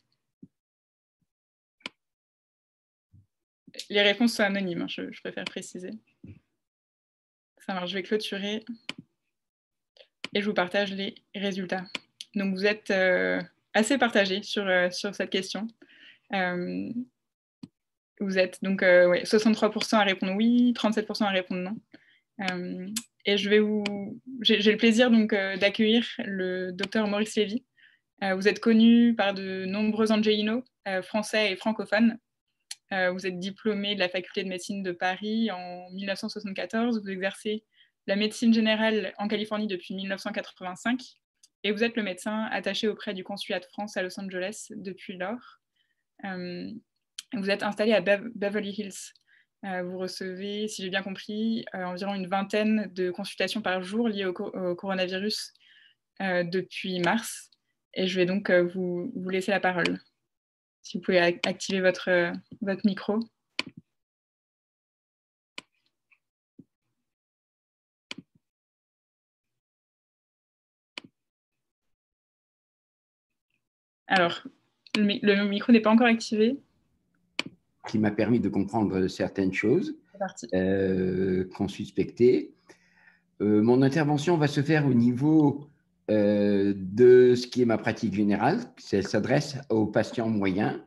Les réponses sont anonymes, hein, je préfère préciser. Ça marche, je vais clôturer et je vous partage les résultats. Donc vous êtes assez partagés sur cette question. Vous êtes donc 63% à répondre oui, 37% à répondre non. Et j'ai le plaisir donc d'accueillir le docteur Maurice Lévy. Vous êtes connu par de nombreux angelinos français et francophones. Vous êtes diplômé de la faculté de médecine de Paris en 1974. Vous exercez la médecine générale en Californie depuis 1985. Et vous êtes le médecin attaché auprès du consulat de France à Los Angeles depuis lors. Vous êtes installé à Beverly Hills. Vous recevez, si j'ai bien compris, environ une vingtaine de consultations par jour liées au coronavirus depuis mars. Et je vais donc vous laisser la parole. Si vous pouvez activer votre micro. Alors, le micro n'est pas encore activé. Qui m'a permis de comprendre certaines choses qu'on suspectait. Mon intervention va se faire au niveau de ce qui est ma pratique générale. Elle s'adresse aux patients moyens.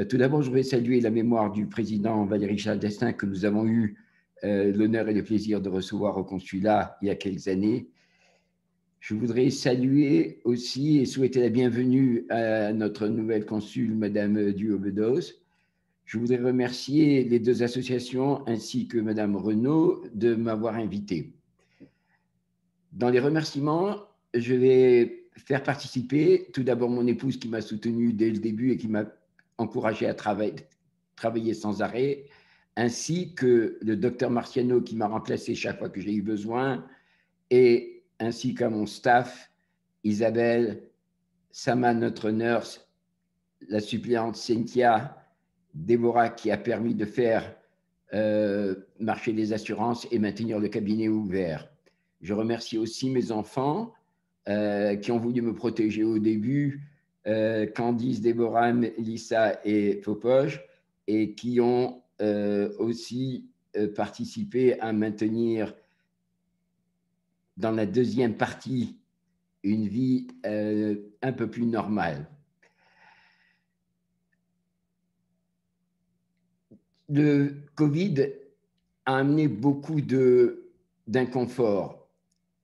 Tout d'abord, je voudrais saluer la mémoire du président Valéry Charles d'Estaing que nous avons eu l'honneur et le plaisir de recevoir au consulat il y a quelques années. Je voudrais saluer aussi et souhaiter la bienvenue à notre nouvelle consul, Madame Duobedos. Je voudrais remercier les deux associations ainsi que Madame Renaud de m'avoir invité. Dans les remerciements, je vais faire participer tout d'abord mon épouse qui m'a soutenu dès le début et qui m'a encouragé à travailler sans arrêt, ainsi que le docteur Marciano qui m'a remplacé chaque fois que j'ai eu besoin, et ainsi qu'à mon staff, Isabelle, Sama, notre nurse, la suppléante Cynthia, Déborah qui a permis de faire marcher les assurances et maintenir le cabinet ouvert. Je remercie aussi mes enfants qui ont voulu me protéger au début, Candice, Déborah, Lisa et Popoche, et qui ont aussi participé à maintenir dans la deuxième partie une vie un peu plus normale. Le Covid a amené beaucoup d'inconfort.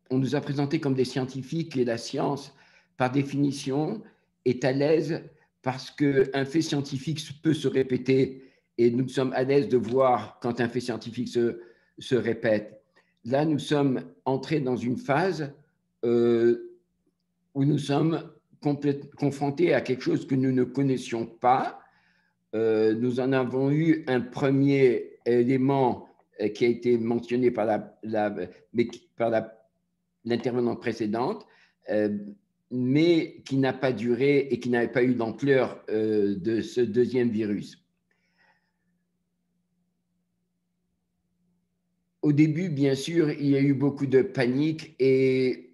On nous a présenté comme des scientifiques et la science, par définition, est à l'aise parce qu'un fait scientifique peut se répéter et nous sommes à l'aise de voir quand un fait scientifique se répète. Là, nous sommes entrés dans une phase où nous sommes confrontés à quelque chose que nous ne connaissions pas. Nous en avons eu un premier élément qui a été mentionné par l'intervenante précédente, mais qui n'a pas duré et qui n'avait pas eu l'ampleur de ce deuxième virus. Au début, bien sûr, il y a eu beaucoup de panique et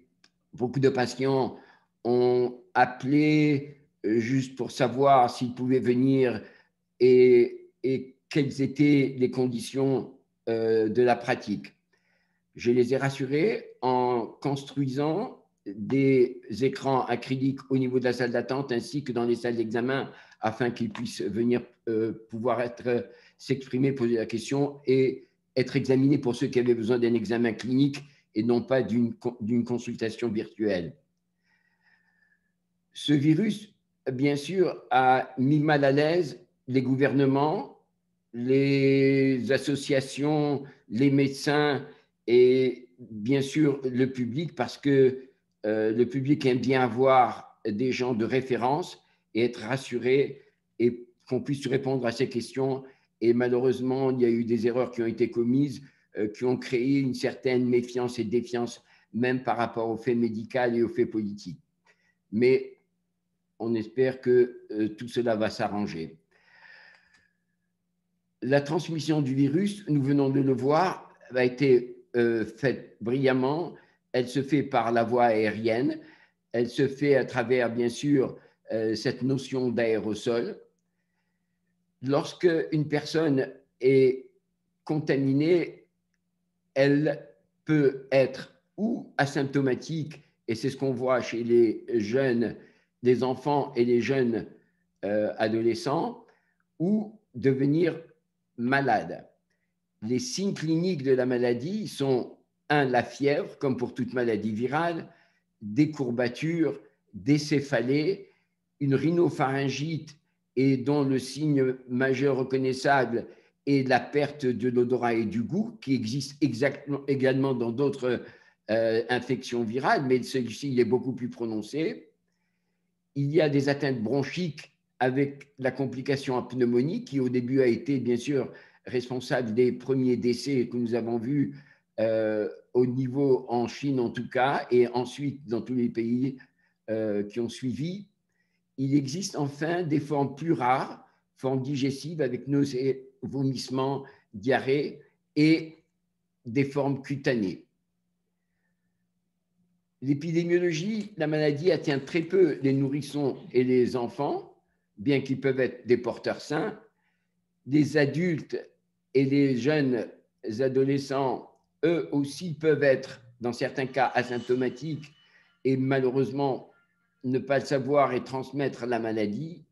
beaucoup de patients ont appelé juste pour savoir s'ils pouvaient venir et quelles étaient les conditions de la pratique. Je les ai rassurés en construisant des écrans acryliques au niveau de la salle d'attente ainsi que dans les salles d'examen afin qu'ils puissent venir pouvoir s'exprimer, poser la question et être examinés pour ceux qui avaient besoin d'un examen clinique et non pas d'une consultation virtuelle. Ce virus, bien sûr, a mis mal à l'aise les gouvernements, les associations, les médecins et bien sûr le public parce que le public aime bien avoir des gens de référence et être rassuré et qu'on puisse répondre à ces questions. Et malheureusement, il y a eu des erreurs qui ont été commises qui ont créé une certaine méfiance et défiance même par rapport aux faits médicaux et aux faits politiques. Mais on espère que tout cela va s'arranger. La transmission du virus, nous venons de le voir, a été faite brillamment. Elle se fait par la voie aérienne. Elle se fait à travers, bien sûr, cette notion d'aérosol. Lorsque une personne est contaminée, elle peut être ou asymptomatique, et c'est ce qu'on voit chez les jeunes, les enfants et les jeunes adolescents, ou devenir malade. Les signes cliniques de la maladie sont, la fièvre, comme pour toute maladie virale, des courbatures, des céphalées, une rhinopharyngite et dont le signe majeur reconnaissable est la perte de l'odorat et du goût, qui existe également dans d'autres infections virales, mais celui-ci il est beaucoup plus prononcé. Il y a des atteintes bronchiques avec la complication en pneumonie, qui au début a été bien sûr responsable des premiers décès que nous avons vus au niveau en Chine en tout cas, et ensuite dans tous les pays qui ont suivi. Il existe enfin des formes plus rares, formes digestives avec nausées, vomissements, diarrhée et des formes cutanées. l'épidémiologie, la maladie atteint très peu les nourrissons et les enfants, bien qu'ils peuvent être des porteurs sains. Les adultes et les jeunes adolescents, eux aussi, peuvent être, dans certains cas, asymptomatiques et malheureusement ne pas le savoir et transmettre la maladie.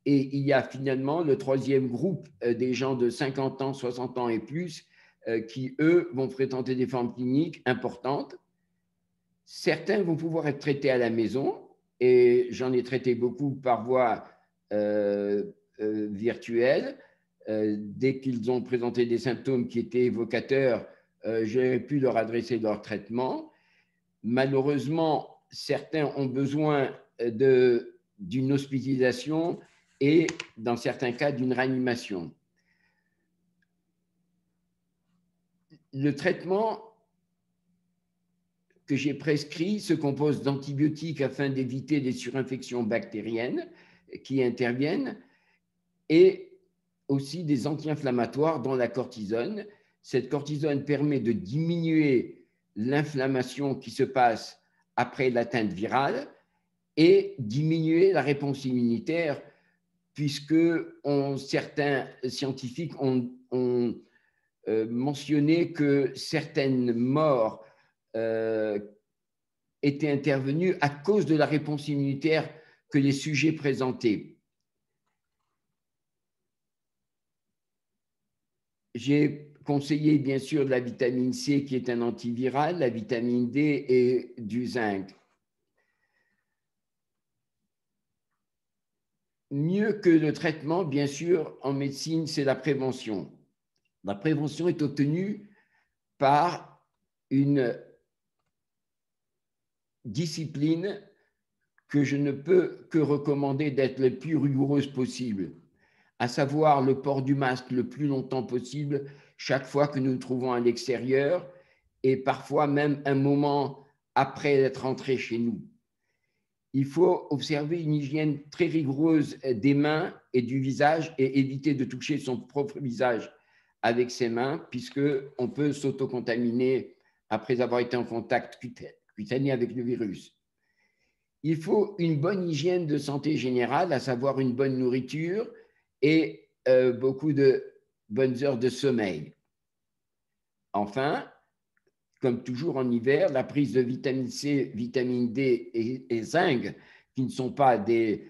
Et il y a finalement le troisième groupe des gens de 50 ans, 60 ans et plus qui, eux, vont présenter des formes cliniques importantes. Certains vont pouvoir être traités à la maison et j'en ai traité beaucoup par voie virtuelle. Dès qu'ils ont présenté des symptômes qui étaient évocateurs, j'ai pu leur adresser leur traitement. Malheureusement, certains ont besoin d'une hospitalisation et, dans certains cas, d'une réanimation. Le traitement que j'ai prescrit se compose d'antibiotiques afin d'éviter les surinfections bactériennes qui interviennent et aussi des anti-inflammatoires dont la cortisone. Cette cortisone permet de diminuer l'inflammation qui se passe après l'atteinte virale et diminuer la réponse immunitaire, puisque certains scientifiques ont mentionné que certaines morts étaient intervenues à cause de la réponse immunitaire que les sujets présentaient. J'ai conseillé bien sûr de la vitamine C qui est un antiviral, la vitamine D et du zinc. Mieux que le traitement, bien sûr, en médecine, c'est la prévention. La prévention est obtenue par une discipline que je ne peux que recommander d'être le plus rigoureuse possible, à savoir le port du masque le plus longtemps possible chaque fois que nous nous trouvons à l'extérieur et parfois même un moment après être rentré chez nous. Il faut observer une hygiène très rigoureuse des mains et du visage et éviter de toucher son propre visage avec ses mains, puisqu'on peut s'autocontaminer après avoir été en contact cutané avec le virus. Il faut une bonne hygiène de santé générale, à savoir une bonne nourriture et beaucoup de bonnes heures de sommeil. Enfin, comme toujours en hiver, la prise de vitamine C, vitamine D et zinc, qui ne sont pas des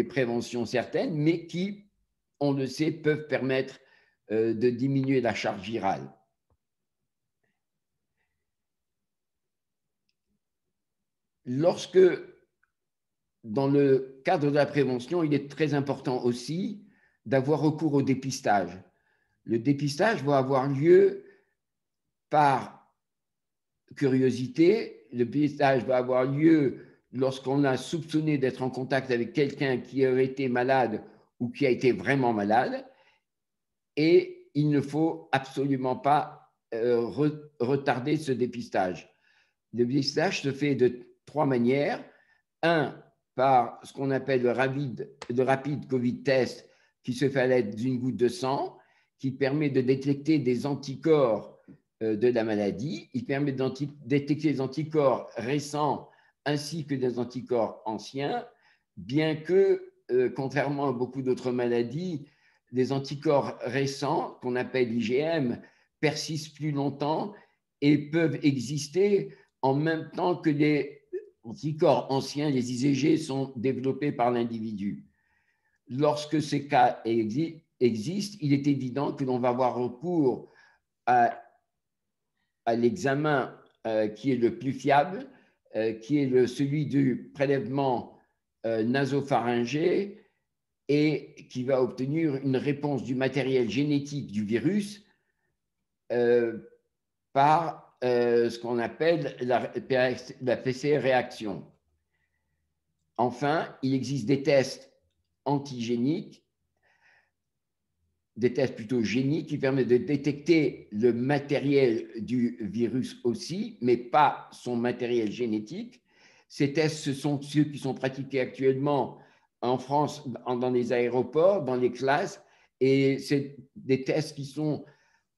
préventions certaines, mais qui, on le sait, peuvent permettre de diminuer la charge virale. Lorsque, dans le cadre de la prévention, il est très important aussi d'avoir recours au dépistage. Le dépistage va avoir lieu par curiosité. Le dépistage va avoir lieu lorsqu'on a soupçonné d'être en contact avec quelqu'un qui aurait été malade ou qui a été vraiment malade. Et il ne faut absolument pas retarder ce dépistage. Le dépistage se fait de 3 manières. Un, par ce qu'on appelle le rapide Covid test, qui se fait à l'aide d'une goutte de sang, qui permet de détecter des anticorps de la maladie. Il permet de détecter des anticorps récents ainsi que des anticorps anciens, bien que, contrairement à beaucoup d'autres maladies, les anticorps récents, qu'on appelle IgM, persistent plus longtemps et peuvent exister en même temps que les anticorps anciens, les IgG, sont développés par l'individu. Lorsque ces cas existent, il est évident que l'on va avoir recours à l'examen qui est le plus fiable, qui est celui du prélèvement nasopharyngé et qui va obtenir une réponse du matériel génétique du virus par ce qu'on appelle la PCR-réaction. Enfin, il existe des tests antigéniques, des tests plutôt géniques qui permettent de détecter le matériel du virus aussi, mais pas son matériel génétique. Ces tests, ce sont ceux qui sont pratiqués actuellement en France, dans les aéroports, dans les classes, et c'est des tests qui ne sont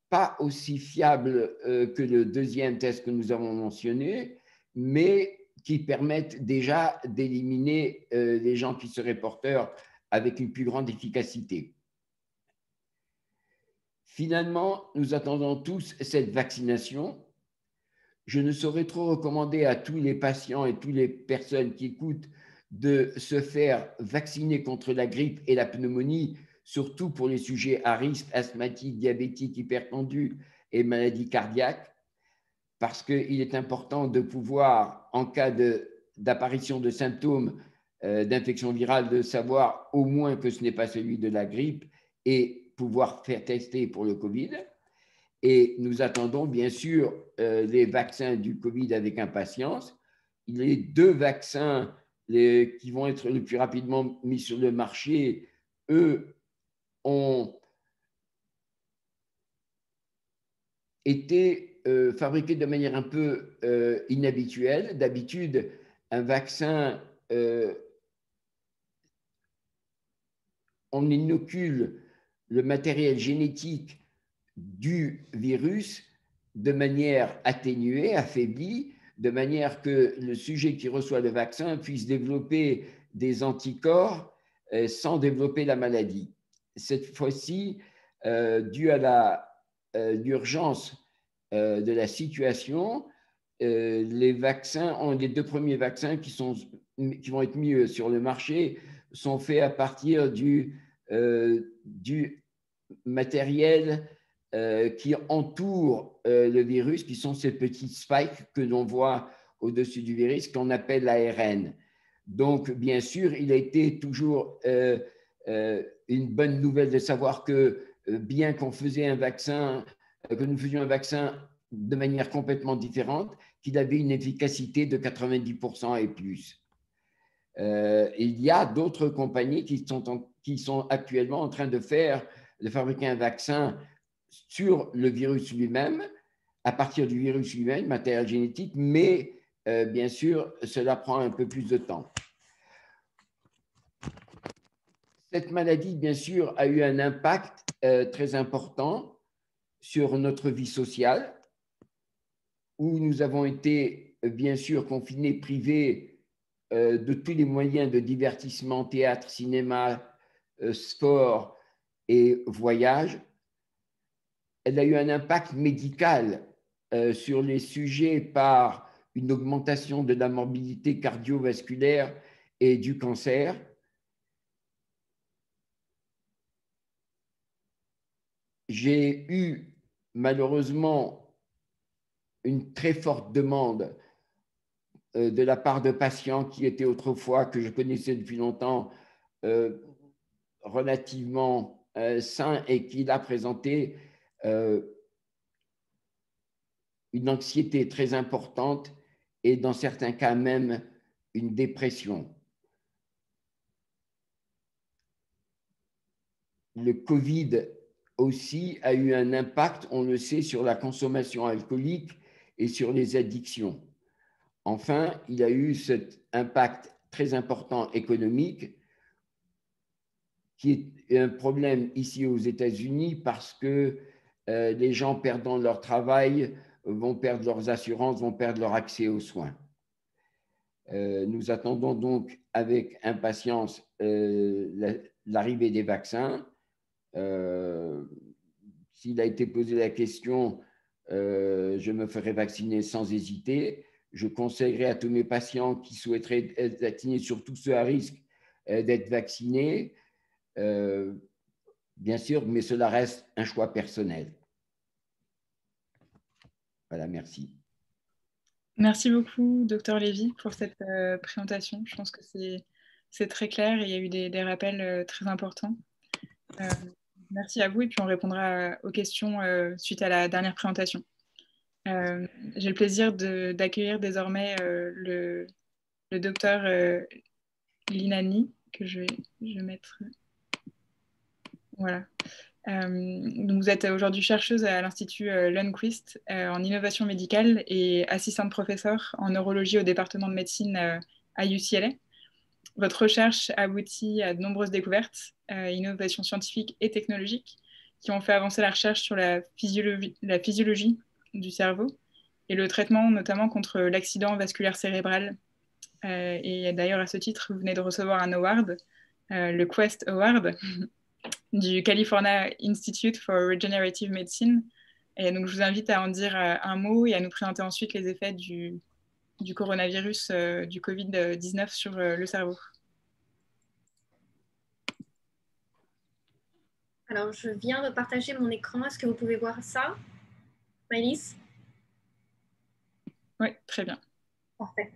pas aussi fiables que le deuxième test que nous avons mentionné, mais qui permettent déjà d'éliminer les gens qui seraient porteurs avec une plus grande efficacité. Finalement, nous attendons tous cette vaccination. Je ne saurais trop recommander à tous les patients et toutes les personnes qui écoutent de se faire vacciner contre la grippe et la pneumonie, surtout pour les sujets à risque, asthmatiques, diabétiques, hypertendus et maladies cardiaques, parce qu'il est important de pouvoir, en cas d'apparition de symptômes d'infection virale, de savoir au moins que ce n'est pas celui de la grippe et pouvoir faire tester pour le Covid. Et nous attendons bien sûr les vaccins du Covid avec impatience. Les 2 vaccins qui vont être le plus rapidement mis sur le marché, eux, ont été fabriqués de manière un peu inhabituelle. D'habitude, un vaccin, on inocule le matériel génétique du virus de manière atténuée, affaiblie, de manière que le sujet qui reçoit le vaccin puisse développer des anticorps sans développer la maladie. Cette fois-ci, dû à l'urgence de la situation, les 2 premiers vaccins qui vont être mis sur le marché sont faits à partir du matériel qui entoure le virus, qui sont ces petits spikes que l'on voit au-dessus du virus, qu'on appelle l'ARN. Donc, bien sûr, il a été toujours une bonne nouvelle de savoir que bien qu'on faisait un vaccin, que nous faisions un vaccin de manière complètement différente, qu'il avait une efficacité de 90% et plus. Il y a d'autres compagnies qui sont actuellement en train de fabriquer un vaccin sur le virus lui-même, à partir du virus lui-même, matériel génétique, mais bien sûr, cela prend un peu plus de temps. Cette maladie, bien sûr, a eu un impact très important sur notre vie sociale, où nous avons été, bien sûr, confinés, privés de tous les moyens de divertissement, théâtre, cinéma, sport et voyage. Elle a eu un impact médical sur les sujets par une augmentation de la morbidité cardiovasculaire et du cancer. J'ai eu malheureusement une très forte demande de la part de patients qui étaient autrefois, que je connaissais depuis longtemps, relativement sains et qui l'a présenté une anxiété très importante et dans certains cas même une dépression. Le Covid aussi a eu un impact, on le sait, sur la consommation alcoolique et sur les addictions. Enfin, il y a eu cet impact très important économique qui est un problème ici aux États-Unis parce que les gens perdant leur travail vont perdre leurs assurances, vont perdre leur accès aux soins. Nous attendons donc avec impatience l'arrivée des vaccins. S'il a été posé la question, je me ferai vacciner sans hésiter. Je conseillerais à tous mes patients qui souhaiteraient être vaccinés, surtout ceux à risque, d'être vaccinés. Bien sûr, mais cela reste un choix personnel. Voilà, merci. Merci beaucoup, Dr Lévy, pour cette présentation. Je pense que c'est très clair et il y a eu des rappels très importants. Merci à vous et puis on répondra aux questions suite à la dernière présentation. J'ai le plaisir d'accueillir désormais le docteur Linani, que je vais mettre... Voilà. Donc vous êtes aujourd'hui chercheuse à l'Institut Lundquist en innovation médicale et assistante professeure en neurologie au département de médecine à UCLA. Votre recherche aboutit à de nombreuses découvertes, innovations scientifiques et technologiques qui ont fait avancer la recherche sur la physiologie du cerveau et le traitement notamment contre l'accident vasculaire cérébral. Et d'ailleurs, à ce titre, vous venez de recevoir un award, le Quest Award du California Institute for Regenerative Medicine. Et donc, je vous invite à en dire un mot et à nous présenter ensuite les effets du coronavirus, du Covid-19 sur le cerveau. Alors, je viens de partager mon écran. Est-ce que vous pouvez voir ça, Maëlys? Oui, très bien. Parfait.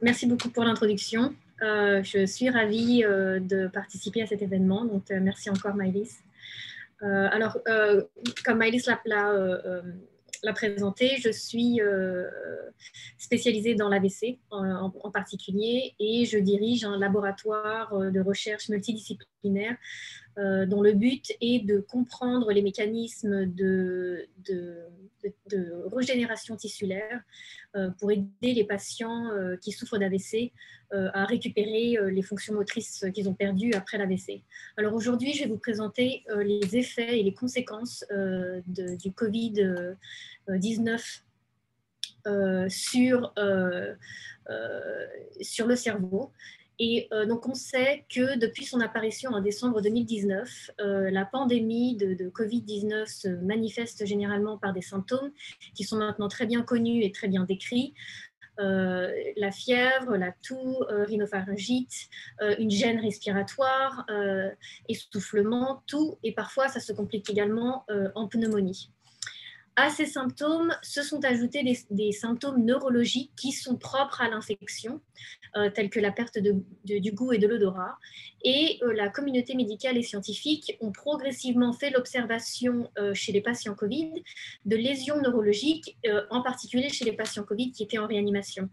Merci beaucoup pour l'introduction. Je suis ravie de participer à cet événement. Donc, merci encore, Maëlys. Alors, comme Maëlys l'a présenté, je suis spécialisée dans l'AVC en particulier et je dirige un laboratoire de recherche multidisciplinaire dont le but est de comprendre les mécanismes de régénération tissulaire pour aider les patients qui souffrent d'AVC à récupérer les fonctions motrices qu'ils ont perdues après l'AVC. Alors aujourd'hui, je vais vous présenter les effets et les conséquences du Covid-19 sur le cerveau. Et donc, on sait que depuis son apparition en décembre 2019, la pandémie de Covid-19 se manifeste généralement par des symptômes qui sont maintenant très bien connus et très bien décrits. La fièvre, la toux, rhinopharyngite, une gêne respiratoire, essoufflement, toux, et parfois ça se complique également en pneumonie. À ces symptômes se sont ajoutés des symptômes neurologiques qui sont propres à l'infection, tels que la perte du goût et de l'odorat. Et la communauté médicale et scientifique ont progressivement fait l'observation chez les patients Covid de lésions neurologiques, en particulier chez les patients Covid qui étaient en réanimation.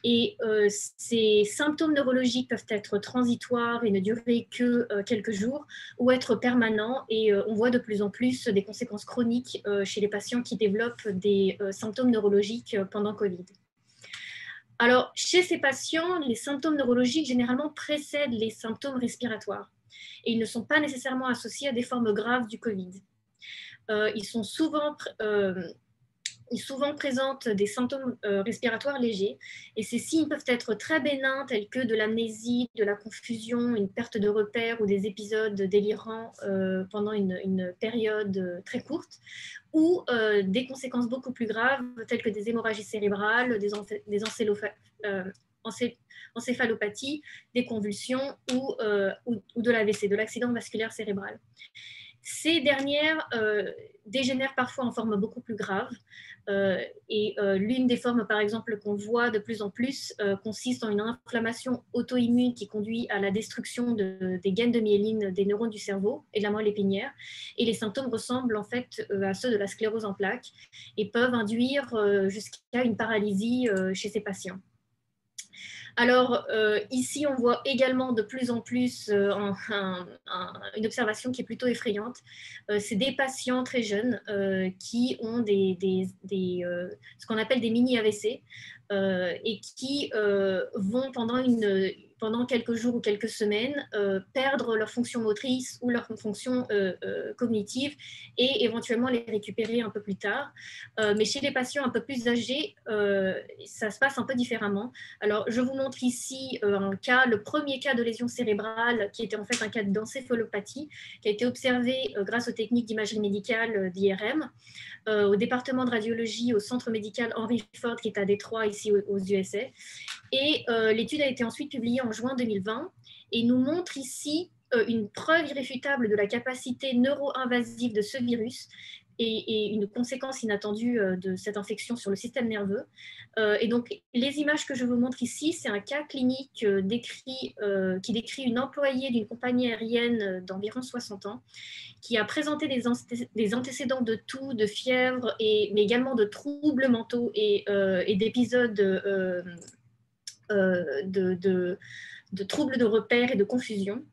Et ces symptômes neurologiques peuvent être transitoires et ne durer que quelques jours ou être permanents. Et on voit de plus en plus des conséquences chroniques chez les patients qui développent des symptômes neurologiques pendant Covid. Alors, chez ces patients, les symptômes neurologiques généralement précèdent les symptômes respiratoires et ils ne sont pas nécessairement associés à des formes graves du Covid. Ils souvent présentent des symptômes respiratoires légers et ces signes peuvent être très bénins tels que de l'amnésie, de la confusion, une perte de repères ou des épisodes délirants pendant une période très courte ou des conséquences beaucoup plus graves telles que des hémorragies cérébrales, des encéphalopathies, des convulsions ou de l'AVC, de l'accident vasculaire cérébral. Ces dernières dégénèrent parfois en forme beaucoup plus grave et l'une des formes, par exemple, qu'on voit de plus en plus consiste en une inflammation auto-immune qui conduit à la destruction des gaines de myéline des neurones du cerveau et de la moelle épinière. Et les symptômes ressemblent en fait à ceux de la sclérose en plaques et peuvent induire jusqu'à une paralysie chez ces patients. Alors, ici, on voit également de plus en plus une observation qui est plutôt effrayante. C'est des patients très jeunes qui ont ce qu'on appelle des mini-AVC et qui vont pendant quelques jours ou quelques semaines perdre leur fonction motrice ou leur fonction cognitive et éventuellement les récupérer un peu plus tard. Mais chez les patients un peu plus âgés, ça se passe un peu différemment. Alors, je vous montre ici le premier cas de lésion cérébrale qui était en fait un cas d'encéphalopathie qui a été observé grâce aux techniques d'imagerie médicale d'IRM au département de radiologie au centre médical Henry Ford qui est à Détroit ici aux USA. Et l'étude a été ensuite publiée en juin 2020 et nous montre ici une preuve irréfutable de la capacité neuro-invasive de ce virus et une conséquence inattendue de cette infection sur le système nerveux. Et donc, les images que je vous montre ici, c'est un cas clinique qui décrit une employée d'une compagnie aérienne d'environ 60 ans qui a présenté des antécédents de toux, de fièvre, mais également de troubles mentaux et d'épisodes de troubles de repères et de confusion.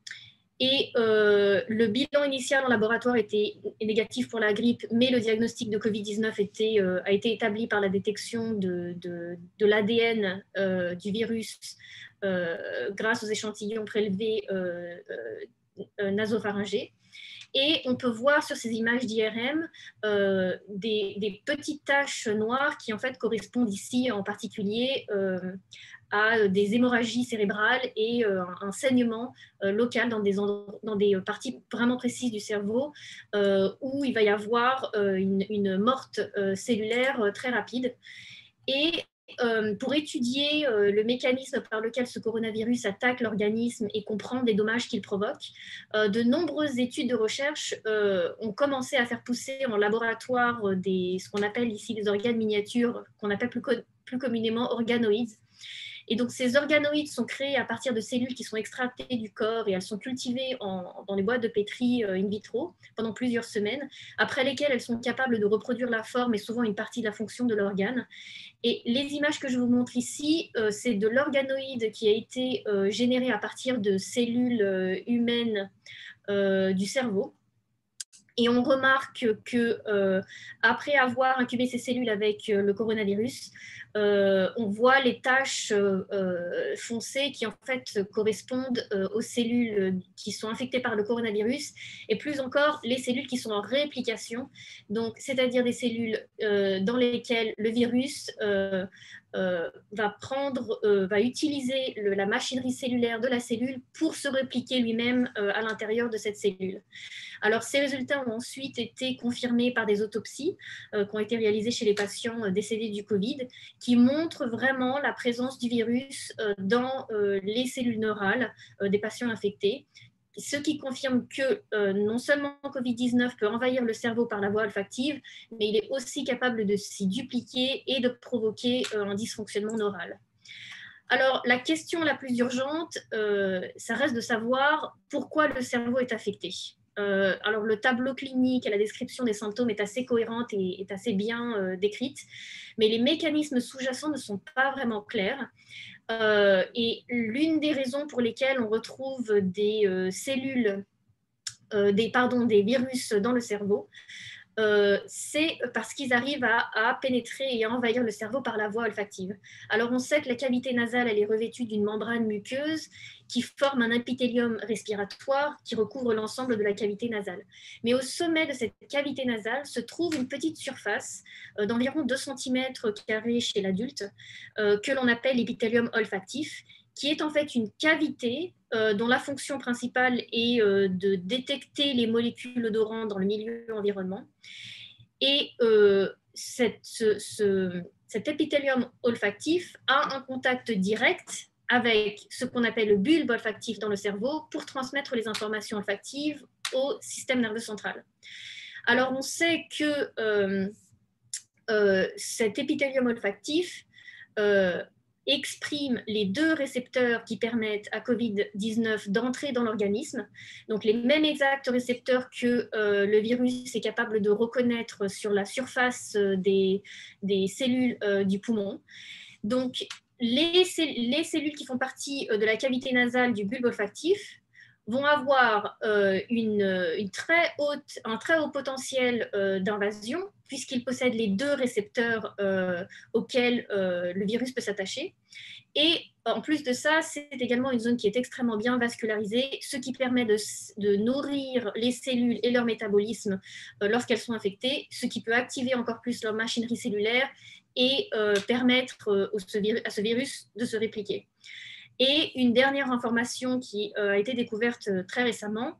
Et le bilan initial en laboratoire était négatif pour la grippe, mais le diagnostic de Covid-19 a été établi par la détection de l'ADN du virus grâce aux échantillons prélevés nasopharyngés. Et on peut voir sur ces images d'IRM des petites taches noires qui en fait correspondent ici en particulier à des hémorragies cérébrales et un saignement local dans des parties vraiment précises du cerveau où il va y avoir une morte cellulaire très rapide. Et pour étudier le mécanisme par lequel ce coronavirus attaque l'organisme et comprendre les dommages qu'il provoque, de nombreuses études de recherche ont commencé à faire pousser en laboratoire ce qu'on appelle ici des organes miniatures, qu'on appelle plus communément organoïdes. Et donc, ces organoïdes sont créés à partir de cellules qui sont extractées du corps et elles sont cultivées dans les boîtes de pétri in vitro pendant plusieurs semaines, après lesquelles elles sont capables de reproduire la forme et souvent une partie de la fonction de l'organe. Et les images que je vous montre ici, c'est de l'organoïde qui a été généré à partir de cellules humaines du cerveau. Et on remarque que après avoir incubé ces cellules avec le coronavirus, on voit les taches foncées qui en fait correspondent aux cellules qui sont infectées par le coronavirus et plus encore les cellules qui sont en réplication, donc c'est-à-dire des cellules dans lesquelles le virus va utiliser la machinerie cellulaire de la cellule pour se répliquer lui-même à l'intérieur de cette cellule. Alors, ces résultats ont ensuite été confirmés par des autopsies qui ont été réalisées chez les patients décédés du Covid, qui montrent vraiment la présence du virus dans les cellules neurales des patients infectés, ce qui confirme que non seulement Covid-19 peut envahir le cerveau par la voie olfactive, mais il est aussi capable de s'y dupliquer et de provoquer un dysfonctionnement neural. Alors, la question la plus urgente, ça reste de savoir pourquoi le cerveau est affecté. Alors, le tableau clinique et la description des symptômes est assez cohérente et est assez bien décrite, mais les mécanismes sous-jacents ne sont pas vraiment clairs. Et l'une des raisons pour lesquelles on retrouve des des virus dans le cerveau, c'est parce qu'ils arrivent à pénétrer et à envahir le cerveau par la voie olfactive. Alors, on sait que la cavité nasale, elle est revêtue d'une membrane muqueuse qui forme un épithélium respiratoire qui recouvre l'ensemble de la cavité nasale. Mais au sommet de cette cavité nasale se trouve une petite surface d'environ 2 cm² chez l'adulte que l'on appelle l'épithélium olfactif, qui est en fait une cavité dont la fonction principale est de détecter les molécules odorantes dans le milieu environnement. Et cet épithélium olfactif a un contact direct avec ce qu'on appelle le bulbe olfactif dans le cerveau pour transmettre les informations olfactives au système nerveux central. Alors, on sait que cet épithélium olfactif exprime les 2 récepteurs qui permettent à Covid-19 d'entrer dans l'organisme, donc les mêmes exacts récepteurs que le virus est capable de reconnaître sur la surface des cellules du poumon. Donc, les cellules qui font partie de la cavité nasale du bulbe olfactif vont avoir un très haut potentiel d'invasion, puisqu'ils possèdent les 2 récepteurs auxquels le virus peut s'attacher. Et en plus de ça, c'est également une zone qui est extrêmement bien vascularisée, ce qui permet de nourrir les cellules et leur métabolisme lorsqu'elles sont infectées, ce qui peut activer encore plus leur machinerie cellulaire et permettre à ce virus de se répliquer. Et une dernière information qui a été découverte très récemment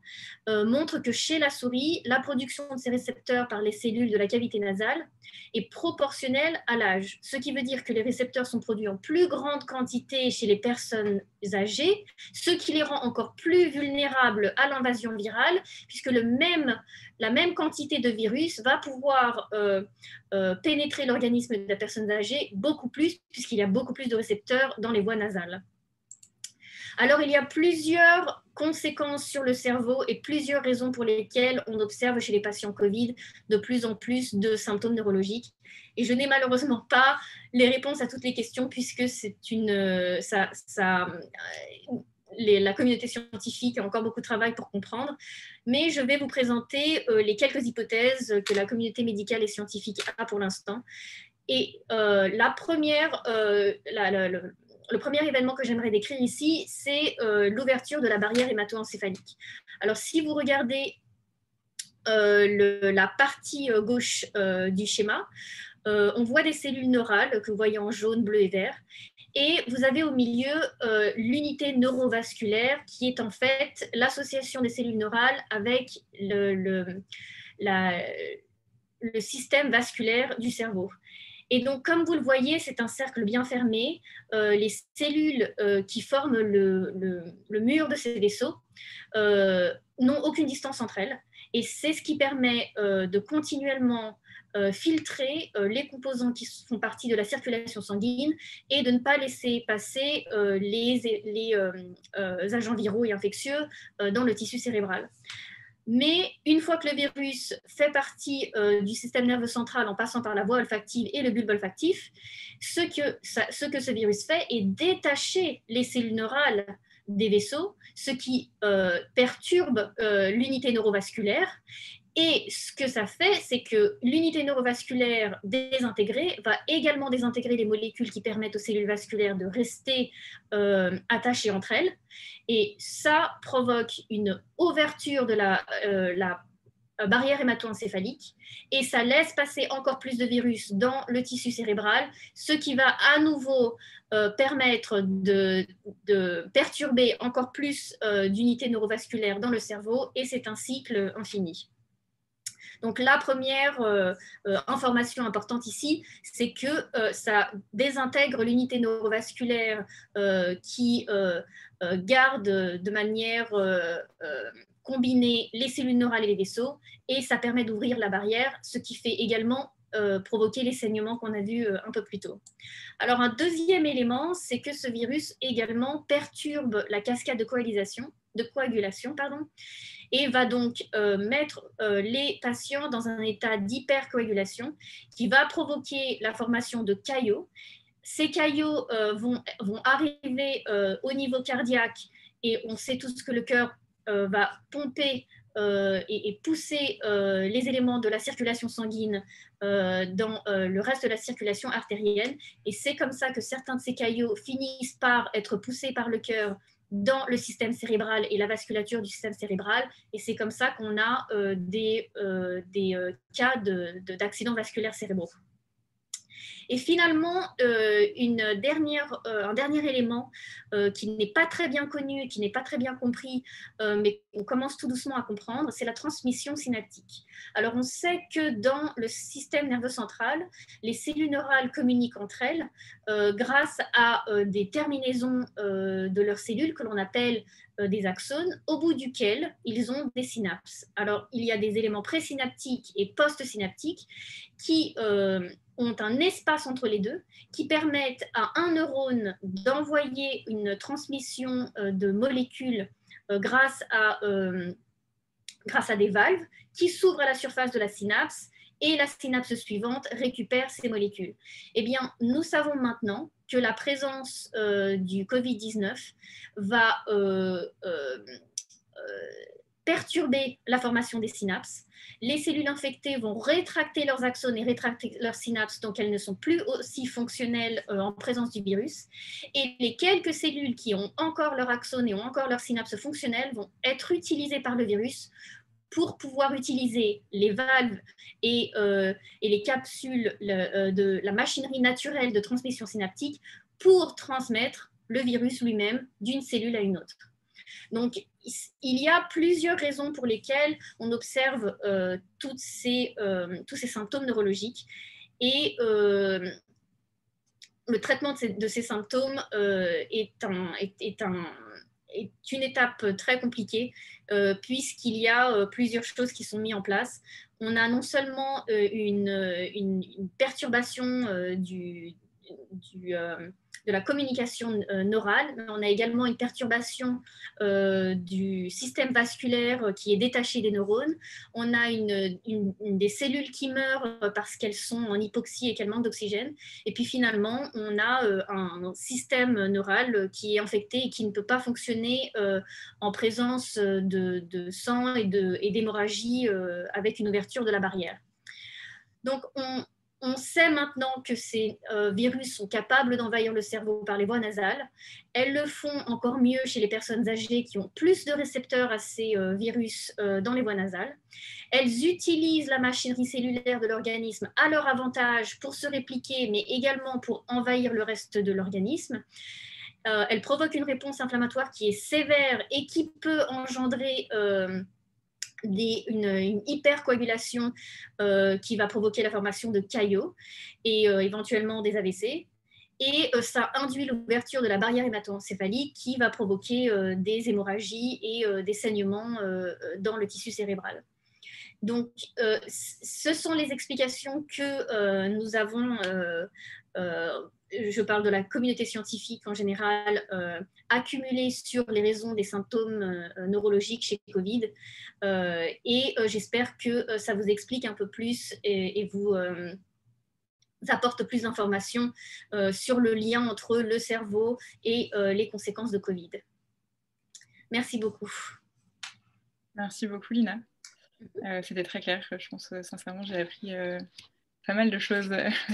montre que chez la souris, la production de ces récepteurs par les cellules de la cavité nasale est proportionnelle à l'âge. Ce qui veut dire que les récepteurs sont produits en plus grande quantité chez les personnes âgées, ce qui les rend encore plus vulnérables à l'invasion virale, puisque la même quantité de virus va pouvoir pénétrer l'organisme de la personne âgée beaucoup plus, puisqu'il y a beaucoup plus de récepteurs dans les voies nasales. Alors, il y a plusieurs conséquences sur le cerveau et plusieurs raisons pour lesquelles on observe chez les patients Covid de plus en plus de symptômes neurologiques. Et je n'ai malheureusement pas les réponses à toutes les questions puisque la communauté scientifique a encore beaucoup de travail pour comprendre. Mais je vais vous présenter les quelques hypothèses que la communauté médicale et scientifique a pour l'instant. Et la première, le premier événement que j'aimerais décrire ici, c'est l'ouverture de la barrière hémato-encéphalique. Alors, si vous regardez la partie gauche du schéma, on voit des cellules neurales que vous voyez en jaune, bleu et vert. Et vous avez au milieu l'unité neurovasculaire qui est en fait l'association des cellules neurales avec le système vasculaire du cerveau. Et donc, comme vous le voyez, c'est un cercle bien fermé. Les cellules qui forment le mur de ces vaisseaux n'ont aucune distance entre elles. Et c'est ce qui permet de continuellement filtrer les composants qui font partie de la circulation sanguine et de ne pas laisser passer les agents viraux et infectieux dans le tissu cérébral. Mais une fois que le virus fait partie du système nerveux central en passant par la voie olfactive et le bulbe olfactif, ce que ce virus fait est détacher les cellules neurales des vaisseaux, ce qui perturbe l'unité neurovasculaire. Et ce que ça fait, c'est que l'unité neurovasculaire désintégrée va également désintégrer les molécules qui permettent aux cellules vasculaires de rester attachées entre elles. Et ça provoque une ouverture de la barrière hémato-encéphalique et ça laisse passer encore plus de virus dans le tissu cérébral, ce qui va à nouveau permettre de perturber encore plus d'unités neurovasculaires dans le cerveau et c'est un cycle infini. Donc la première information importante ici, c'est que ça désintègre l'unité neurovasculaire qui garde de manière combinée les cellules neurales et les vaisseaux, et ça permet d'ouvrir la barrière, ce qui fait également provoquer les saignements qu'on a vus un peu plus tôt. Alors un deuxième élément, c'est que ce virus également perturbe la cascade de coagulation, et va donc mettre les patients dans un état d'hypercoagulation qui va provoquer la formation de caillots. Ces caillots vont arriver au niveau cardiaque et on sait tous que le cœur va pomper et pousser les éléments de la circulation sanguine dans le reste de la circulation artérielle. Et c'est comme ça que certains de ces caillots finissent par être poussés par le cœur dans le système cérébral et la vasculature du système cérébral. Et c'est comme ça qu'on a des cas d'accidents vasculaires cérébraux. Et finalement, un dernier élément qui n'est pas très bien connu, qui n'est pas très bien compris, mais qu'on commence tout doucement à comprendre, c'est la transmission synaptique. Alors, on sait que dans le système nerveux central, les cellules neurales communiquent entre elles grâce à des terminaisons de leurs cellules que l'on appelle des axones, au bout duquel ils ont des synapses. Alors, il y a des éléments présynaptiques et postsynaptiques qui ont un espace entre les deux, qui permettent à un neurone d'envoyer une transmission de molécules grâce à des valves qui s'ouvrent à la surface de la synapse et la synapse suivante récupère ces molécules. Eh bien, nous savons maintenant que la présence du Covid-19 va perturber la formation des synapses. Les cellules infectées vont rétracter leurs axones et rétracter leurs synapses, donc elles ne sont plus aussi fonctionnelles en présence du virus. Et les quelques cellules qui ont encore leurs axones et ont encore leurs synapses fonctionnelles vont être utilisées par le virus pour pouvoir utiliser les valves et les capsules de la machinerie naturelle de transmission synaptique pour transmettre le virus lui-même d'une cellule à une autre. Donc, il y a plusieurs raisons pour lesquelles on observe tous ces symptômes neurologiques. Et le traitement de ces symptômes est une étape très compliquée puisqu'il y a plusieurs choses qui sont mises en place. On a non seulement une perturbation de la communication neurale, mais on a également une perturbation du système vasculaire qui est détaché des neurones. On a des cellules qui meurent parce qu'elles sont en hypoxie et qu'elles manquent d'oxygène. Et puis finalement, on a un système neural qui est infecté et qui ne peut pas fonctionner en présence de sang et d'hémorragie avec une ouverture de la barrière. Donc, On sait maintenant que ces virus sont capables d'envahir le cerveau par les voies nasales. Elles le font encore mieux chez les personnes âgées qui ont plus de récepteurs à ces virus dans les voies nasales. Elles utilisent la machinerie cellulaire de l'organisme à leur avantage pour se répliquer, mais également pour envahir le reste de l'organisme. Elles provoquent une réponse inflammatoire qui est sévère et qui peut engendrer une hypercoagulation qui va provoquer la formation de caillots et éventuellement des AVC. Et ça induit l'ouverture de la barrière hémato-encéphalique qui va provoquer des hémorragies et des saignements dans le tissu cérébral. Donc, ce sont les explications que nous avons, je parle de la communauté scientifique en général, accumulées sur les raisons des symptômes neurologiques chez Covid. Et j'espère que ça vous explique un peu plus et vous apporte plus d'informations sur le lien entre le cerveau et les conséquences de Covid. Merci beaucoup. Merci beaucoup, Lina. C'était très clair. Je pense sincèrement, j'ai appris pas mal de choses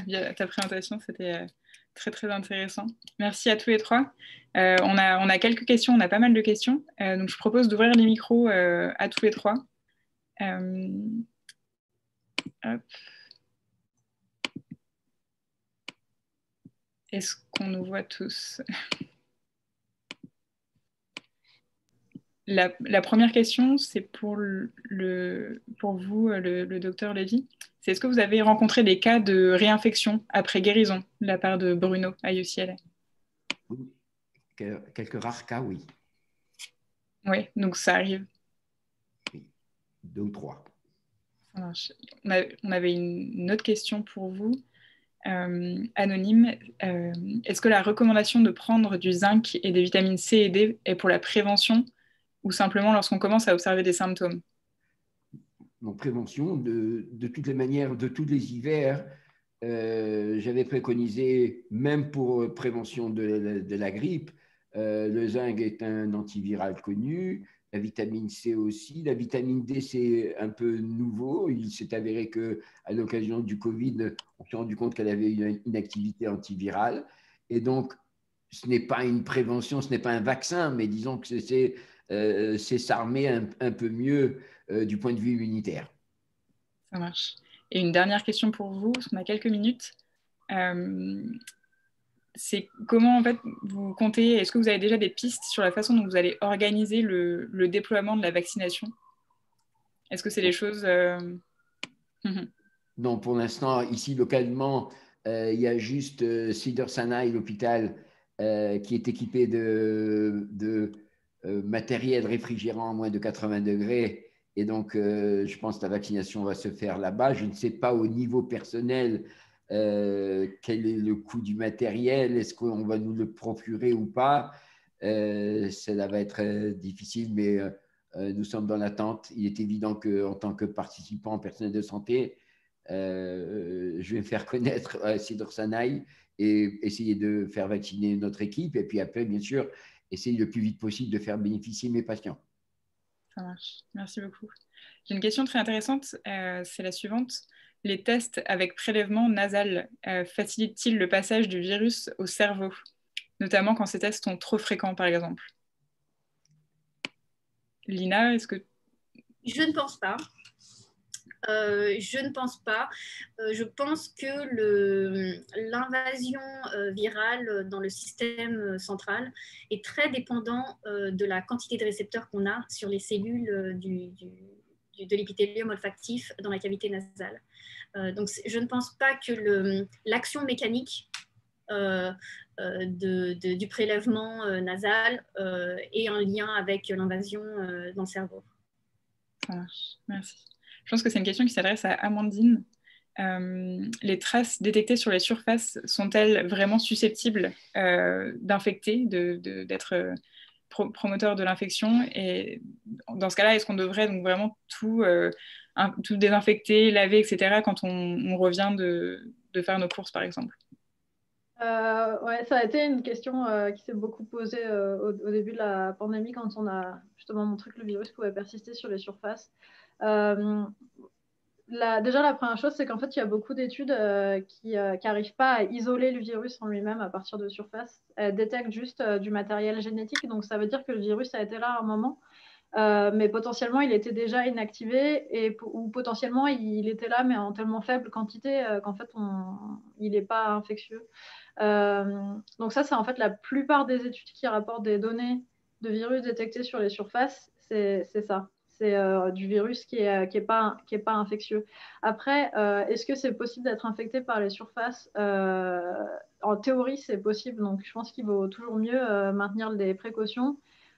via ta présentation. C'était très, très intéressant. Merci à tous les trois. On a quelques questions, on a pas mal de questions. Donc, je propose d'ouvrir les micros à tous les trois. Hop. Est-ce qu'on nous voit tous? La première question, c'est pour vous, le docteur Lévy. C'est est-ce que vous avez rencontré des cas de réinfection après guérison de la part de Bruno à UCL? Oui, quelques rares cas, oui. Oui, donc ça arrive. Oui, 2 ou 3. Ça marche. On avait une autre question pour vous. Anonyme, est-ce que la recommandation de prendre du zinc et des vitamines C et D est pour la prévention ou simplement lorsqu'on commence à observer des symptômes? En prévention, de toutes les manières, de tous les hivers, j'avais préconisé, même pour prévention de la grippe, le zinc est un antiviral connu, la vitamine C aussi. La vitamine D, c'est un peu nouveau. Il s'est avéré qu'à l'occasion du Covid, on s'est rendu compte qu'elle avait une activité antivirale. Et donc, ce n'est pas une prévention, ce n'est pas un vaccin, mais disons que c'est s'armer un peu mieux du point de vue immunitaire. Ça marche. Et une dernière question pour vous, parce qu'on a quelques minutes. C'est comment en fait vous comptez, est-ce que vous avez déjà des pistes sur la façon dont vous allez organiser le déploiement de la vaccination? Est-ce que c'est des choses... Non, pour l'instant, ici localement, il y a juste Cedars-Sinai, l'hôpital, qui est équipé de matériel réfrigérant à moins de 80 degrés. Et donc, je pense que la vaccination va se faire là-bas. Je ne sais pas au niveau personnel quel est le coût du matériel. Est-ce qu'on va nous le procurer ou pas? Cela va être difficile, mais nous sommes dans l'attente. Il est évident qu'en tant que participant personnel de santé, je vais me faire connaître à Cedars-Sinai et essayer de faire vacciner notre équipe. Et puis après, bien sûr, essayer le plus vite possible de faire bénéficier mes patients. Ça marche. Merci beaucoup. J'ai une question très intéressante. C'est la suivante. Les tests avec prélèvement nasal facilitent-ils le passage du virus au cerveau, notamment quand ces tests sont trop fréquents, par exemple? Lina, est-ce que... Je ne pense pas. Je ne pense pas. Je pense que l'invasion virale dans le système central est très dépendant de la quantité de récepteurs qu'on a sur les cellules de l'épithélium olfactif dans la cavité nasale. Donc, je ne pense pas que l'action mécanique du prélèvement nasal ait un lien avec l'invasion dans le cerveau. Ça marche, merci. Je pense que c'est une question qui s'adresse à Amandine. Les traces détectées sur les surfaces sont-elles vraiment susceptibles d'infecter, d'être promoteurs de l'infection? Et dans ce cas-là, est-ce qu'on devrait donc vraiment tout désinfecter, laver, etc. quand on revient de faire nos courses, par exemple? Ouais, ça a été une question qui s'est beaucoup posée au début de la pandémie quand on a justement montré que le virus pouvait persister sur les surfaces. déjà, la première chose, c'est qu'en fait, il y a beaucoup d'études qui n'arrivent pas à isoler le virus en lui-même à partir de surface. Elles détectent juste du matériel génétique. Donc, ça veut dire que le virus a été là à un moment, mais potentiellement, il était déjà inactivé ou potentiellement, il était là, mais en tellement faible quantité qu'en fait, il n'est pas infectieux. Donc, ça, c'est en fait la plupart des études qui rapportent des données de virus détectés sur les surfaces. C'est ça. C'est du virus qui est pas infectieux. Après, est-ce que c'est possible d'être infecté par les surfaces? En théorie, c'est possible. Donc, je pense qu'il vaut toujours mieux maintenir des précautions.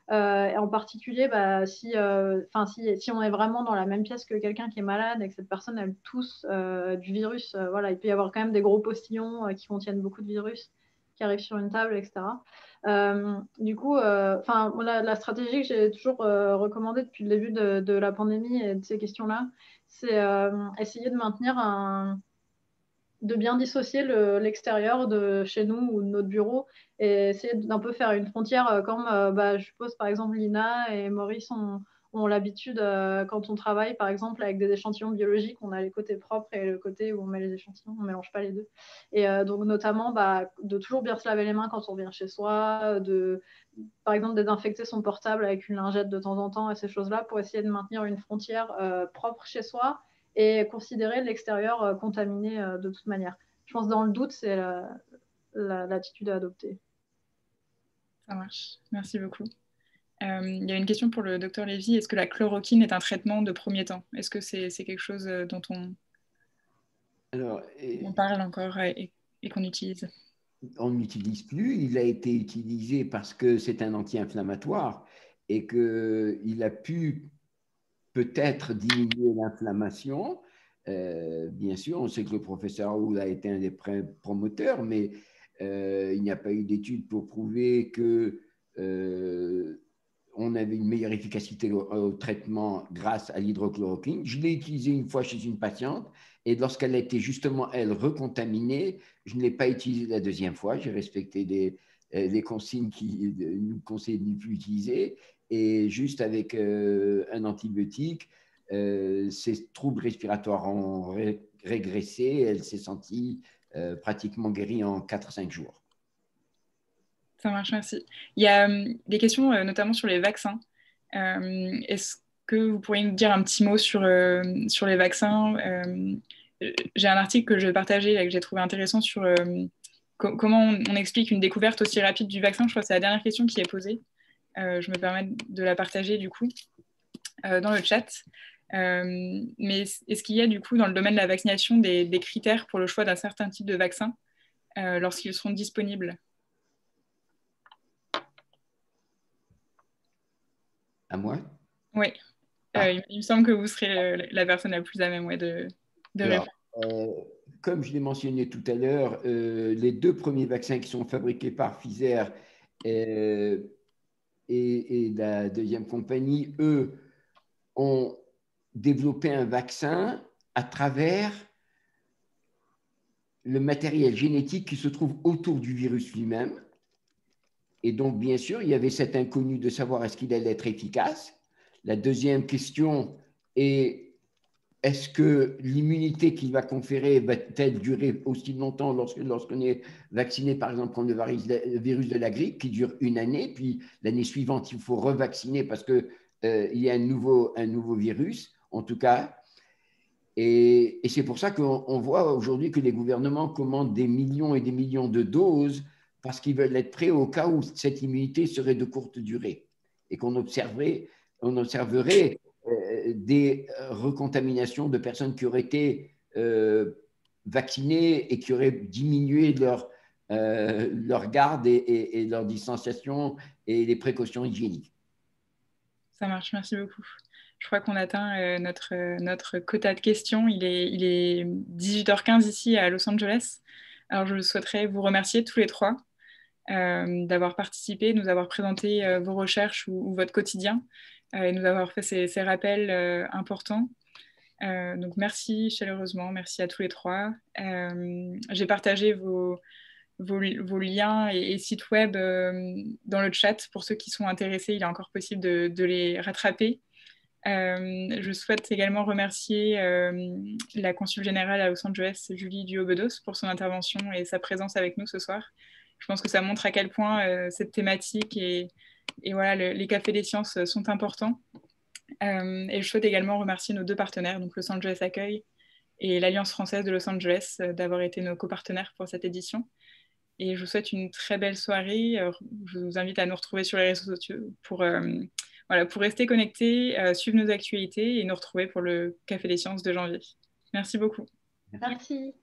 Et en particulier, si on est vraiment dans la même pièce que quelqu'un qui est malade et que cette personne elle tousse du virus, voilà, il peut y avoir quand même des gros postillons qui contiennent beaucoup de virus qui arrivent sur une table, etc. Du coup, la stratégie que j'ai toujours recommandée depuis le début de la pandémie et de ces questions-là, c'est essayer de maintenir de bien dissocier l'extérieur de chez nous ou de notre bureau et essayer d'un peu faire une frontière comme je suppose par exemple Lina et Maurice ont l'habitude quand on travaille par exemple avec des échantillons biologiques, on a les côtés propres et le côté où on met les échantillons, on ne mélange pas les deux. Et donc notamment de toujours bien se laver les mains quand on vient chez soi, par exemple désinfecter son portable avec une lingette de temps en temps et ces choses-là pour essayer de maintenir une frontière propre chez soi et considérer l'extérieur contaminé de toute manière. Je pense que dans le doute, c'est l'attitude à adopter. Ça marche, merci beaucoup. Il y a une question pour le docteur Lévy. Est-ce que la chloroquine est un traitement de premier temps? Est-ce que c'est quelque chose dont on parle encore et qu'on utilise? On n'utilise plus. Il a été utilisé parce que c'est un anti-inflammatoire et qu'il a pu peut-être diminuer l'inflammation. Bien sûr, on sait que le professeur Raoult a été un des promoteurs, mais il n'y a pas eu d'études pour prouver que on avait une meilleure efficacité au traitement grâce à l'hydrochloroquine. Je l'ai utilisé une fois chez une patiente et lorsqu'elle a été justement, elle, recontaminée, je ne l'ai pas utilisé la deuxième fois. J'ai respecté les consignes qui nous conseillent de ne plus utiliser et juste avec un antibiotique, ses troubles respiratoires ont régressé. Elle s'est sentie pratiquement guérie en 4-5 jours. Ça marche, merci. Il y a des questions notamment sur les vaccins. Est-ce que vous pourriez nous dire un petit mot sur les vaccins? J'ai un article que je vais partager et que j'ai trouvé intéressant sur comment on explique une découverte aussi rapide du vaccin. Je crois que c'est la dernière question qui est posée. Je me permets de la partager du coup dans le chat. Mais est-ce qu'il y a du coup dans le domaine de la vaccination des critères pour le choix d'un certain type de vaccin lorsqu'ils seront disponibles? À moi? Oui. Il me semble que vous serez la personne la plus à même de répondre. Comme je l'ai mentionné tout à l'heure, les 2 premiers vaccins qui sont fabriqués par Pfizer et la deuxième compagnie, eux, ont développé un vaccin à travers le matériel génétique qui se trouve autour du virus lui-même. Et donc, bien sûr, il y avait cet inconnu de savoir est-ce qu'il allait être efficace. La deuxième question est, est-ce que l'immunité qu'il va conférer va-t-elle durer aussi longtemps lorsqu'on est vacciné, par exemple, contre le virus de la grippe, qui dure 1 année, puis l'année suivante, il faut revacciner parce qu'il y a un nouveau virus, en tout cas. Et c'est pour ça qu'on voit aujourd'hui que les gouvernements commandent des millions et des millions de doses parce qu'ils veulent être prêts au cas où cette immunité serait de courte durée et qu'on observerait des recontaminations de personnes qui auraient été vaccinées et qui auraient diminué leur garde et leur distanciation et les précautions hygiéniques. Ça marche, merci beaucoup. Je crois qu'on atteint notre quota de questions. Il est 18h15 ici à Los Angeles. Alors je souhaiterais vous remercier tous les 3 d'avoir participé, de nous avoir présenté vos recherches ou votre quotidien et de nous avoir fait ces rappels importants. Donc merci chaleureusement, merci à tous les 3. J'ai partagé vos liens et sites web dans le chat pour ceux qui sont intéressés. Il est encore possible de les rattraper. Je souhaite également remercier la consul générale à Los Angeles, Julie Duo-Bedos, pour son intervention et sa présence avec nous ce soir. Je pense que ça montre à quel point cette thématique et voilà, les cafés des sciences sont importants. Et je souhaite également remercier nos 2 partenaires, donc Los Angeles Accueil et l'Alliance française de Los Angeles, d'avoir été nos copartenaires pour cette édition. Et je vous souhaite une très belle soirée. Je vous invite à nous retrouver sur les réseaux sociaux pour rester connectés, suivre nos actualités et nous retrouver pour le Café des Sciences de janvier. Merci beaucoup. Merci.